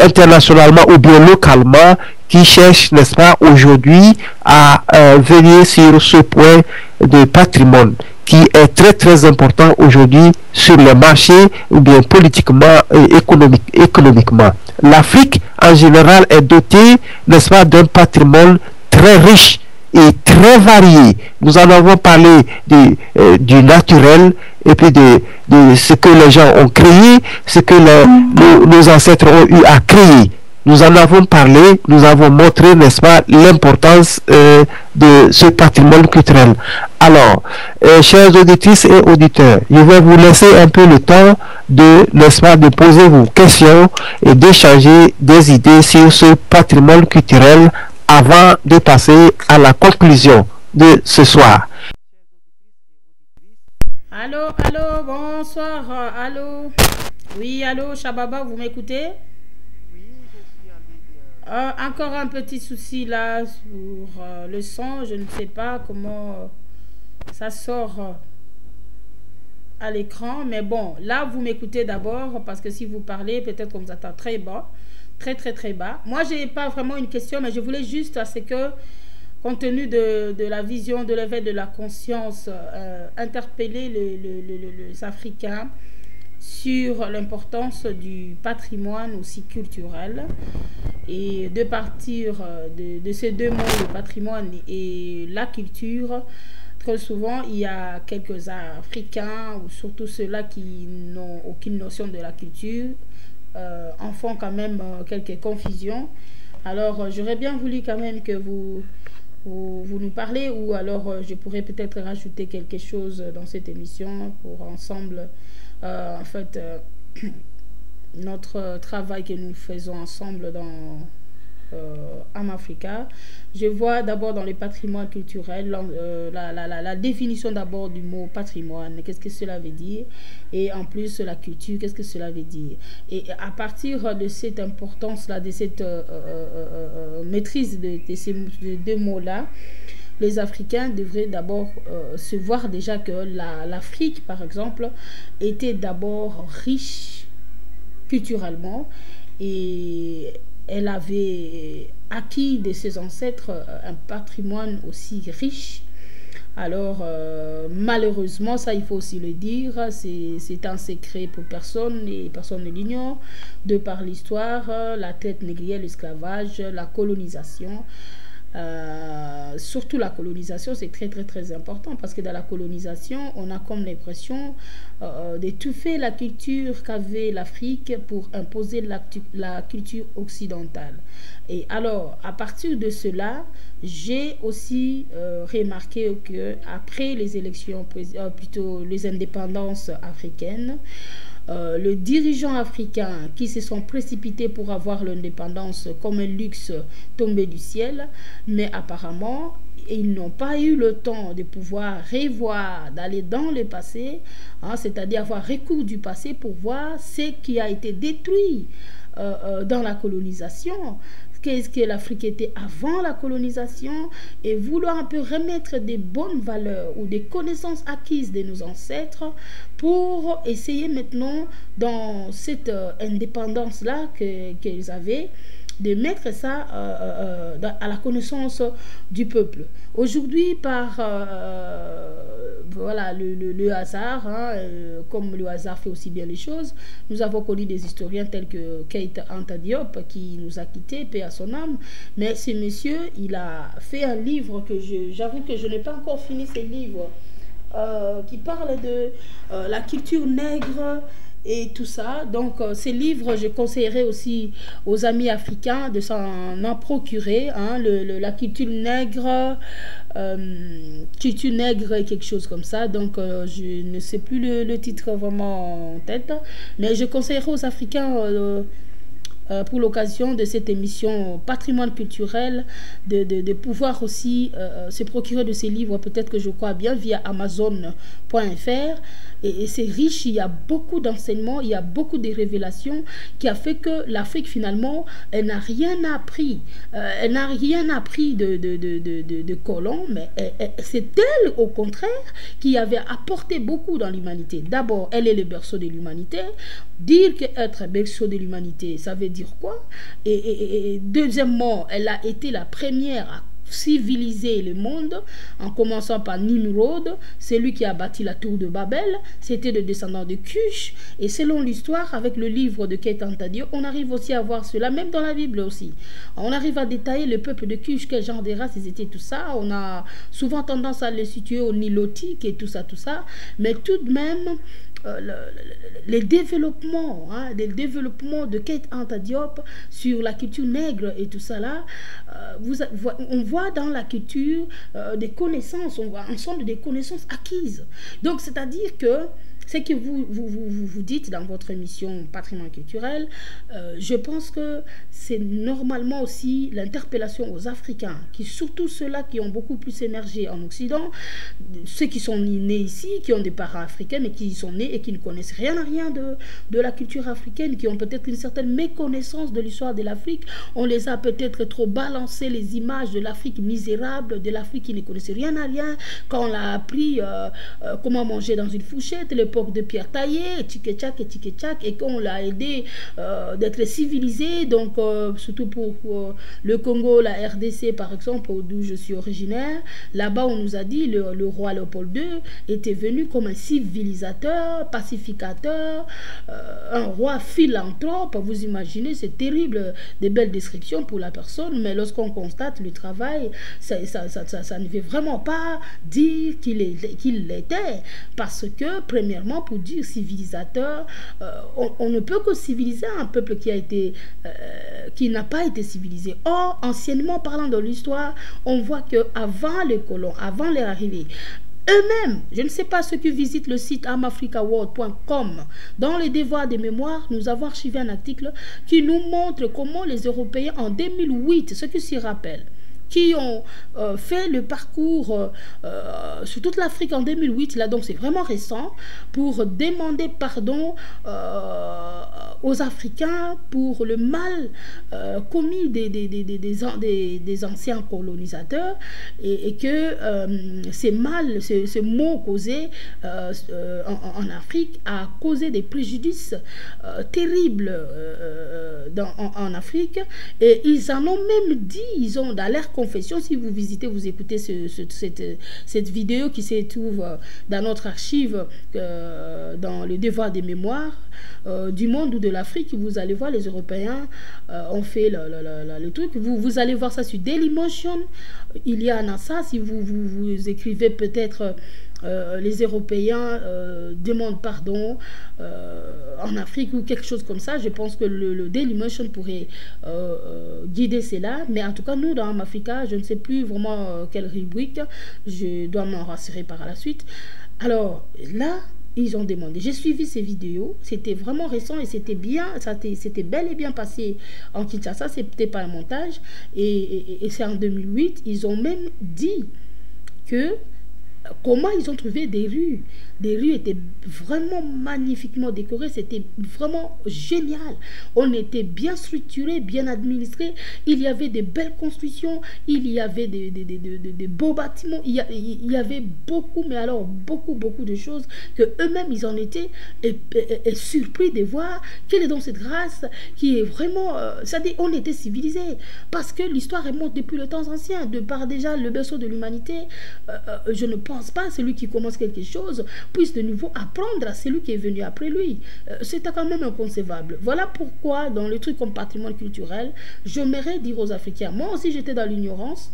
internationalement ou bien localement qui cherchent, n'est-ce pas, aujourd'hui à venir sur ce point de patrimoine qui est très très important aujourd'hui sur le marché ou bien politiquement et économiquement. L'Afrique en général est dotée, n'est-ce pas, d'un patrimoine très riche et très varié. Nous en avons parlé du naturel et puis de ce que les gens ont créé, ce que nos ancêtres ont eu à créer. Nous en avons parlé, nous avons montré, n'est-ce pas, l'importance de ce patrimoine culturel. Alors, chers auditrices et auditeurs, je vais vous laisser un peu le temps de, n'est-ce pas, de poser vos questions et d'échanger des idées sur ce patrimoine culturel avant de passer à la conclusion de ce soir. Allô, bonsoir, allô. Oui, allô, Shababa, vous m'écoutez? Oui, je suis en ligne. Encore un petit souci là sur le son, je ne sais pas comment ça sort à l'écran, mais bon, là vous m'écoutez d'abord, parce que si vous parlez, peut-être qu'on vous attend très bas. Très bas. Moi, je n'ai pas vraiment une question, mais je voulais juste, c'est que, compte tenu de la vision de l'éveil de la conscience, interpeller les Africains sur l'importance du patrimoine aussi culturel, et de partir de ces deux mots, le patrimoine et la culture. Très souvent, il y a quelques Africains, ou surtout ceux-là qui n'ont aucune notion de la culture, en font quand même quelques confusions. Alors j'aurais bien voulu quand même que vous nous parlez, ou alors je pourrais peut-être rajouter quelque chose dans cette émission pour ensemble en fait notre travail que nous faisons ensemble dans Africa. Je vois d'abord dans les patrimoines culturels la définition d'abord du mot patrimoine, qu'est-ce que cela veut dire, et en plus la culture, qu'est-ce que cela veut dire. Et à partir de cette importance-là, de cette maîtrise de ces deux mots-là, les Africains devraient d'abord se voir déjà que l'Afrique, par exemple, était d'abord riche culturellement, et elle avait acquis de ses ancêtres un patrimoine aussi riche. Alors, malheureusement, ça il faut aussi le dire, c'est un secret pour personne, et personne ne l'ignore, de par l'histoire, la traite négrière, l'esclavage, la colonisation. Surtout la colonisation, c'est très important, parce que dans la colonisation, on a comme l'impression d'étouffer la culture qu'avait l'Afrique pour imposer la culture occidentale. Et alors, à partir de cela, j'ai aussi remarqué que après les élections, plutôt les indépendances africaines, les dirigeants africains qui se sont précipités pour avoir l'indépendance comme un luxe tombé du ciel, mais apparemment ils n'ont pas eu le temps de pouvoir revoir, d'aller dans le passé, c'est-à-dire avoir recours du passé pour voir ce qui a été détruit dans la colonisation. Qu'est-ce que l'Afrique était avant la colonisation, et vouloir un peu remettre des bonnes valeurs ou des connaissances acquises de nos ancêtres pour essayer maintenant, dans cette indépendance-là qu'ils avaient, de mettre ça à la connaissance du peuple. Aujourd'hui, par voilà, le hasard, comme le hasard fait aussi bien les choses, nous avons connu des historiens tels que Keïta Anta Diop, qui nous a quittés, paix à son âme. Mais ce monsieur, il a fait un livre que j'avoue que je n'ai pas encore fini, ce livre, qui parle de la culture nègre et tout ça. Donc, ces livres, je conseillerais aussi aux amis africains de s'en procurer. Hein, la culture nègre et quelque chose comme ça. Donc, je ne sais plus le titre vraiment en tête. Mais je conseillerais aux Africains... pour l'occasion de cette émission patrimoine culturel de pouvoir aussi se procurer de ces livres, peut-être que je crois bien, via amazon.fr, et c'est riche, il y a beaucoup d'enseignements, il y a beaucoup de révélations qui a fait que l'Afrique finalement elle n'a rien appris de colons, mais c'est elle au contraire qui avait apporté beaucoup dans l'humanité. D'abord, elle est le berceau de l'humanité. Dire qu'être berceau de l'humanité, ça veut dire quoi? Et deuxièmement, elle a été la première à civiliser le monde, en commençant par Nimrod, celui qui a bâti la tour de Babel. C'était le descendant de Cush, et selon l'histoire, avec le livre de Keita Anta Diop, on arrive aussi à voir cela, même dans la Bible aussi. On arrive à détailler le peuple de Cush, quel genre de race ils étaient, tout ça. On a souvent tendance à les situer au Nilotique et tout ça, mais tout de même, les développements de Keita Anta Diop sur la culture nègre et tout ça là, on voit dans la culture des connaissances, on voit ensemble des connaissances acquises. Donc c'est-à-dire que ce que vous dites dans votre émission Patrimoine culturel, je pense que c'est normalement aussi l'interpellation aux Africains, surtout ceux-là qui ont beaucoup plus émergé en Occident, ceux qui sont nés ici, qui ont des parents africains, mais qui y sont nés et qui ne connaissent rien de la culture africaine, qui ont peut-être une certaine méconnaissance de l'histoire de l'Afrique. On les a peut-être trop balancé les images de l'Afrique misérable, de l'Afrique qui ne connaissait rien à rien, quand on a appris comment manger dans une fourchette, l'époque de Pierre Taillé, et qu'on l'a aidé d'être civilisé, donc surtout pour le Congo, la RDC par exemple, d'où je suis originaire. Là-bas on nous a dit le roi Léopold II était venu comme un civilisateur, pacificateur, un roi philanthrope. Vous imaginez, c'est terrible, des belles descriptions pour la personne, mais lorsqu'on constate le travail, ça ne veut vraiment pas dire qu'il l'était, parce que premièrement, pour dire civilisateur, on ne peut que civiliser un peuple qui n'a pas été civilisé. Or, anciennement parlant de l'histoire, on voit que avant les colons, avant leur arrivée, eux-mêmes, je ne sais pas ceux qui visitent le site amafricaworld.com, dans les devoirs de mémoire, nous avons archivé un article qui nous montre comment les Européens en 2008, ceux qui s'y rappellent, qui ont fait le parcours sur toute l'Afrique en 2008, là donc c'est vraiment récent, pour demander pardon aux Africains pour le mal commis des anciens colonisateurs, et que ce maux causés en Afrique a causé des préjudices terribles en Afrique, et ils en ont même dit, ils ont dans leur confession, si vous visitez, vous écoutez cette vidéo qui se trouve dans notre archive, dans le devoir des mémoires du monde ou de l'Afrique, vous allez voir, les Européens ont fait le truc. Vous allez voir ça sur Dailymotion, il y a un ça, si vous écrivez peut-être les Européens demandent pardon en Afrique ou quelque chose comme ça, je pense que le Dailymotion pourrait guider cela. Mais en tout cas, nous dans Africa, je ne sais plus vraiment quelle rubrique, je dois m'en rassurer par la suite. Alors là, ils ont demandé, j'ai suivi ces vidéos, c'était vraiment récent et c'était bien, c'était bel et bien passé en Kinshasa, c'était pas un montage, et c'est en 2008, ils ont même dit que comment ils ont trouvé des rues. Les rues étaient vraiment magnifiquement décorées, c'était vraiment génial. On était bien structuré, bien administré. Il y avait des belles constructions, il y avait des beaux bâtiments, il y avait beaucoup, mais alors beaucoup de choses que eux-mêmes ils en étaient surpris de voir. Quelle est donc cette grâce qui est vraiment, c'est-à-dire on était civilisés, parce que l'histoire remonte depuis le temps ancien, de par déjà le berceau de l'humanité. Je ne pense pas celui qui commence quelque chose puisse de nouveau apprendre à celui qui est venu après lui. C'est quand même inconcevable. Voilà pourquoi dans le truc comme patrimoine culturel, j'aimerais dire aux Africains, moi aussi j'étais dans l'ignorance,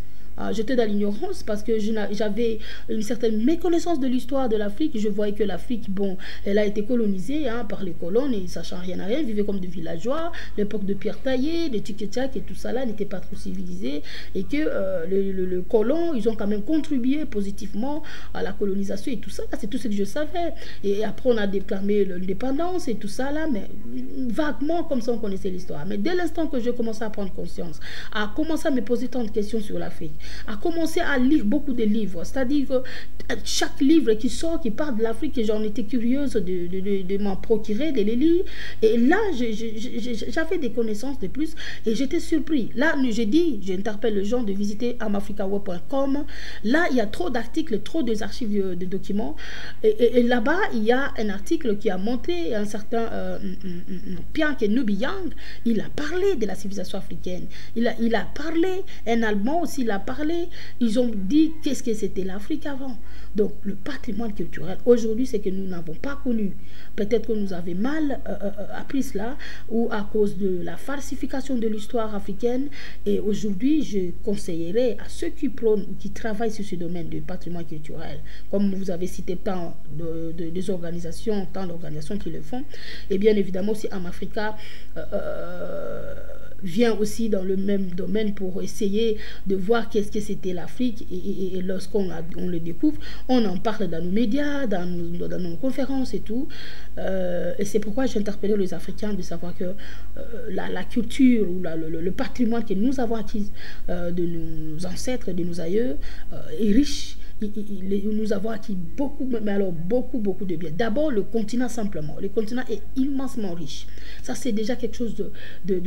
J'étais dans l'ignorance parce que j'avais une certaine méconnaissance de l'histoire de l'Afrique. Je voyais que l'Afrique, bon, elle a été colonisée par les colons et sachant rien à rien, vivaient comme des villageois. L'époque de Pierre Taillé, de Tchik-Tchak et tout ça là n'était pas trop civilisé et que le colon, ils ont quand même contribué positivement à la colonisation et tout ça. C'est tout ce que je savais. Et après, on a déclaré l'indépendance et tout ça là, mais vaguement comme ça on connaissait l'histoire. Mais dès l'instant que je commençais à prendre conscience, à commencer à me poser tant de questions sur l'Afrique, à commencer à lire beaucoup de livres, c'est-à-dire que chaque livre qui sort, qui parle de l'Afrique, j'en étais curieuse de m'en procurer, de les lire, et là j'avais des connaissances de plus, et j'étais surpris. Là, j'ai dit, j'interpelle les gens de visiter amafricaweb.com. Là, il y a trop d'articles, trop d'archives de documents, et là-bas, il y a un article qui a montré un certain Pianke Nubiyang, il a parlé de la civilisation africaine, il a parlé, un Allemand aussi, il a parlé, ils ont dit qu'est-ce que c'était l'Afrique avant. Donc le patrimoine culturel aujourd'hui, c'est que nous n'avons pas connu, peut-être que nous avons mal appris cela, ou à cause de la falsification de l'histoire africaine. Et aujourd'hui, je conseillerais à ceux qui prônent ou qui travaillent sur ce domaine du patrimoine culturel, comme vous avez cité tant des organisations, tant d'organisations qui le font, et bien évidemment aussi Amafrica vient aussi dans le même domaine pour essayer de voir qu'est-ce que c'était l'Afrique, et lorsqu'on le découvre, on en parle dans nos médias, dans nos conférences et tout, et c'est pourquoi j'interpellais les Africains de savoir que la culture ou le patrimoine que nous avons acquis de nos ancêtres, de nos aïeux est riche. Nous avons acquis beaucoup, mais alors beaucoup de bien. D'abord, le continent simplement. Le continent est immensement riche. Ça, c'est déjà quelque chose de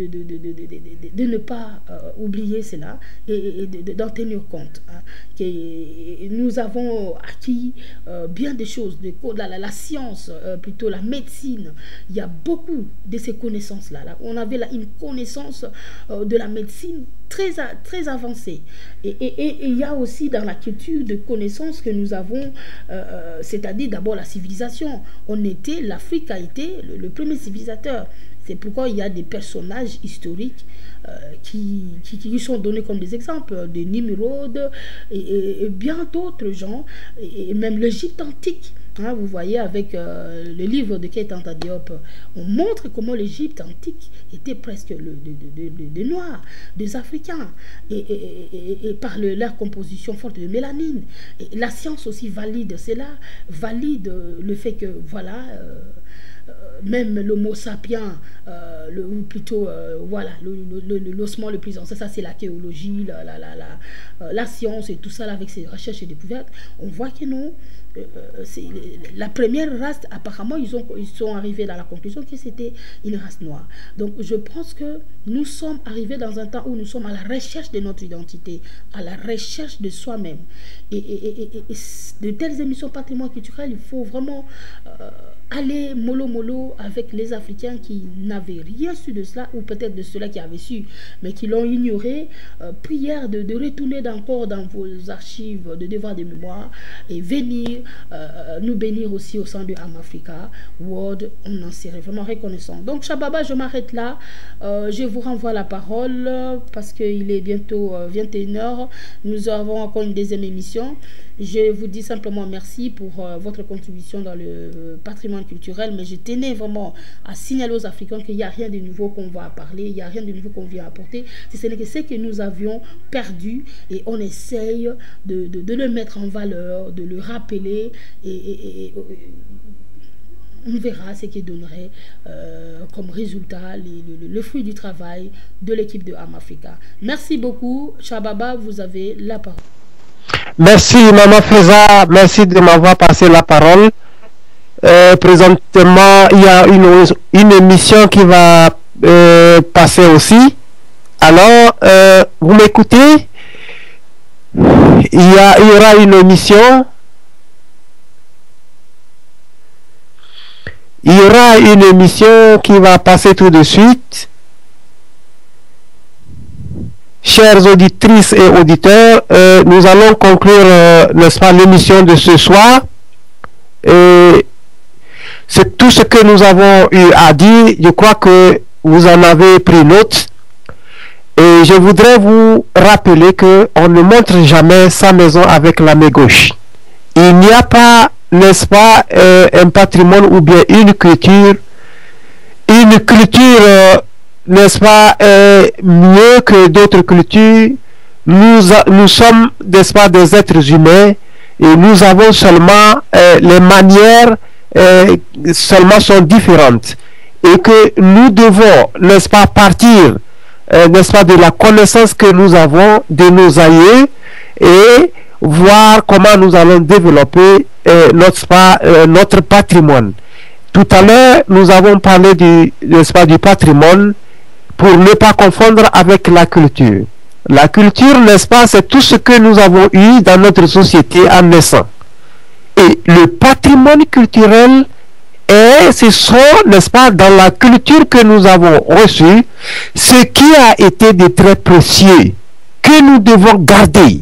ne pas oublier cela et d'en tenir compte. Nous avons acquis bien des choses, la science, plutôt la médecine. Il y a beaucoup de ces connaissances-là. On avait une connaissance de la médecine très avancée. Et il y a aussi dans la culture de connaissances que nous avons, c'est-à-dire d'abord la civilisation. L'Afrique a été le premier civilisateur. C'est pourquoi il y a des personnages historiques qui sont donnés comme des exemples, de Nimrod et bien d'autres gens, et même l'Égypte antique. Vous voyez avec le livre de Keita Diop, on montre comment l'Égypte antique était presque des Noirs, des Africains, et par leur composition forte de mélanine. Et la science aussi valide cela, valide le fait que voilà, même l'homo sapiens, ou plutôt voilà, l'ossement le plus ancien, ça c'est l'archéologie, la science et tout ça là, avec ses recherches et découvertes, on voit que non. C'est la première race, apparemment ils sont arrivés dans la conclusion que c'était une race noire. Donc je pense que nous sommes arrivés dans un temps où nous sommes à la recherche de notre identité, à la recherche de soi-même, et de telles émissions patrimoine culturel, il faut vraiment aller mollo avec les Africains qui n'avaient rien su de cela, ou peut-être de ceux-là qui avaient su mais qui l'ont ignoré. Prière de retourner encore dans vos archives de devoir de mémoire et venir nous bénir aussi au sein de Amafrica World. On en serait vraiment reconnaissant. Donc Shababa, je m'arrête là. Je vous renvoie la parole parce qu'il est bientôt 21h. Nous avons encore une deuxième émission. Je vous dis simplement merci pour votre contribution dans le patrimoine culturel, mais je tenais vraiment à signaler aux Africains qu'il n'y a rien de nouveau qu'on va parler, il n'y a rien de nouveau qu'on vient apporter, si ce n'est que ce que nous avions perdu, et on essaye de le mettre en valeur, de le rappeler, et on verra ce qui donnerait comme résultat le fruit du travail de l'équipe de Amafrica. Merci beaucoup. Shababa, vous avez la parole. Merci Maman Feza, merci de m'avoir passé la parole. Présentement, il y a une émission qui va passer aussi. Alors, vous m'écoutez? Il y aura une émission. Il y aura une émission qui va passer tout de suite. Chères auditrices et auditeurs, nous allons conclure, n'est-ce pas, l'émission de ce soir. Et c'est tout ce que nous avons eu à dire. Je crois que vous en avez pris note. Et Et je voudrais vous rappeler qu'on ne montre jamais sa maison avec la main gauche. Il n'y a pas, n'est-ce pas, un patrimoine ou bien une culture, n'est-ce pas, mieux que d'autres cultures. Nous sommes, n'est-ce pas, des êtres humains et nous avons seulement les manières seulement sont différentes et que nous devons, n'est-ce pas, partir, n'est-ce pas, de la connaissance que nous avons de nos aïeux et voir comment nous allons développer notre patrimoine. Tout à l'heure, nous avons parlé n'est-ce pas, du patrimoine pour ne pas confondre avec la culture. La culture, n'est-ce pas, c'est tout ce que nous avons eu dans notre société en naissant. Et le patrimoine culturel ce sont, n'est-ce pas, dans la culture que nous avons reçue, ce qui a été de très précieux, que nous devons garder.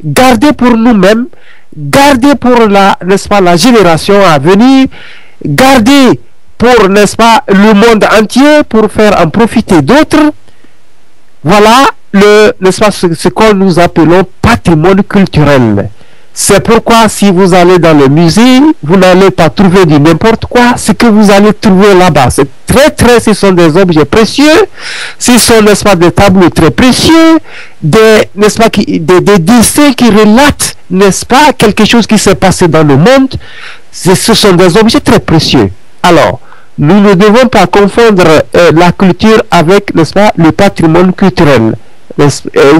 Garder pour nous-mêmes, garder pour n'est-ce pas, la génération à venir, garder pour, n'est-ce pas, le monde entier, pour faire en profiter d'autres. Voilà n'est-ce pas, ce que nous appelons patrimoine culturel. C'est pourquoi si vous allez dans le musée, vous n'allez pas trouver du n'importe quoi. Ce que vous allez trouver là-bas, c'est ce sont des objets précieux, ce sont, n'est-ce pas, des tableaux très précieux, n'est-ce pas, des dessins qui relatent, n'est-ce pas, quelque chose qui s'est passé dans le monde. Ce sont des objets très précieux. Alors, nous ne devons pas confondre la culture avec, n'est-ce pas, le patrimoine culturel.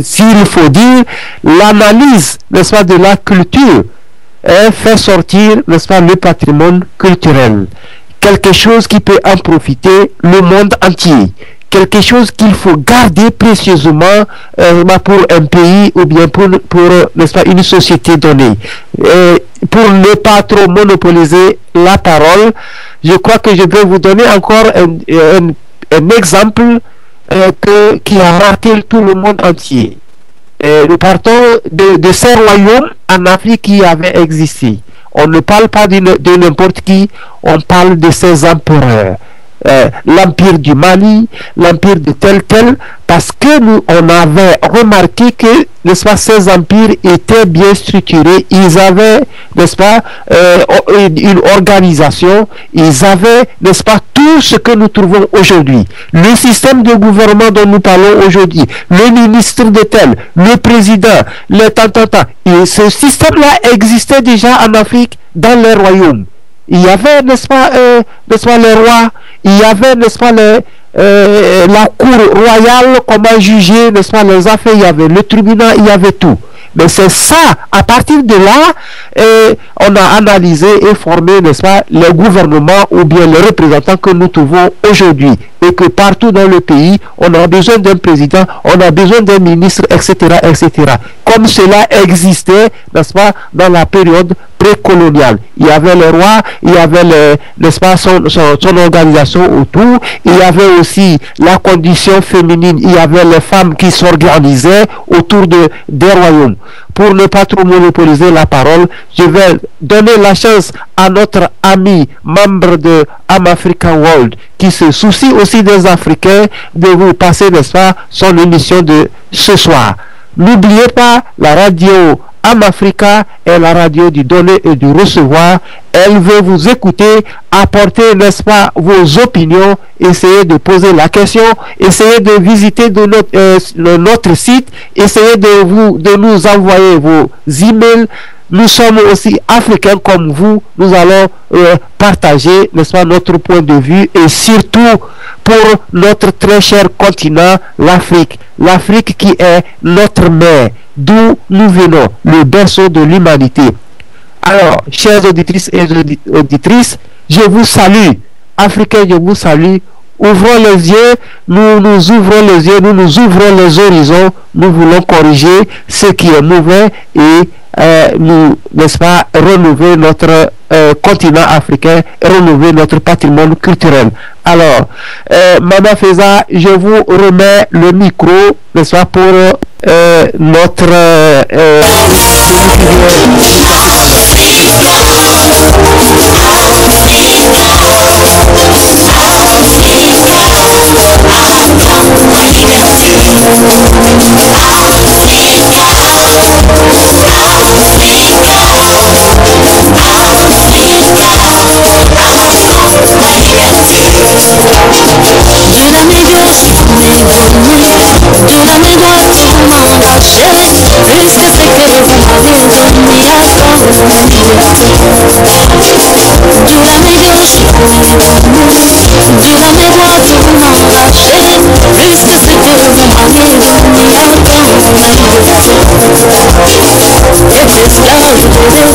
S'il faut dire, l'analyse, n'est-ce pas, de la culture fait sortir, n'est-ce pas, le patrimoine culturel. Quelque chose qui peut en profiter le monde entier. Quelque chose qu'il faut garder précieusement pour un pays ou bien pour n'est-ce pas, une société donnée. Pour ne pas trop monopoliser la parole, je crois que je vais vous donner encore un exemple qui a marqué tout le monde entier. Nous partons de ces royaumes en Afrique qui avaient existé. On ne parle pas de n'importe qui, on parle de ces empereurs. L'empire du Mali, l'empire de tel, parce que on avait remarqué que, n'est-ce pas, ces empires étaient bien structurés, ils avaient, n'est-ce pas, une organisation, ils avaient, n'est-ce pas, tout ce que nous trouvons aujourd'hui. Le système de gouvernement dont nous parlons aujourd'hui, le ministre de tel, le président, et ce système-là existait déjà en Afrique dans les royaumes. Il y avait, n'est-ce pas, les rois, il y avait, n'est-ce pas, la cour royale, comment juger, n'est-ce pas, les affaires, il y avait le tribunal, il y avait tout. Mais c'est ça, à partir de là, on a analysé et formé, n'est-ce pas, les gouvernements ou bien les représentants que nous trouvons aujourd'hui. Et que partout dans le pays, on a besoin d'un président, on a besoin d'un ministre, etc., etc. Comme cela existait, n'est-ce pas, dans la période précoloniale. Il y avait le roi, il y avait, n'est-ce pas, son organisation autour, il y avait aussi la condition féminine, il y avait les femmes qui s'organisaient autour des royaumes. Pour ne pas trop monopoliser la parole, je vais donner la chance à notre ami, membre de Am Africa World, qui se soucie aussi des Africains, de vous passer, n'est-ce pas, son émission de ce soir. N'oubliez pas, la radio Am Africa est la radio du donner et du recevoir. Elle veut vous écouter, apporter, n'est-ce pas, vos opinions, essayer de poser la question, essayer de visiter notre site, essayer de nous envoyer vos emails. Nous sommes aussi africains comme vous. Nous allons partager, n'est-ce pas, notre point de vue et surtout pour notre très cher continent, l'Afrique. L'Afrique qui est notre mère, d'où nous venons, le berceau de l'humanité. Alors, chers auditrices et auditrices, je vous salue. Africains, je vous salue. Ouvrons les yeux, nous ouvrons les yeux, nous ouvrons les horizons, nous voulons corriger ce qui est mauvais et nous, n'est-ce pas, renouveler notre continent africain, renouveler notre patrimoine culturel. Alors, Madame Feza, je vous remets le micro, n'est-ce pas, pour notre If this love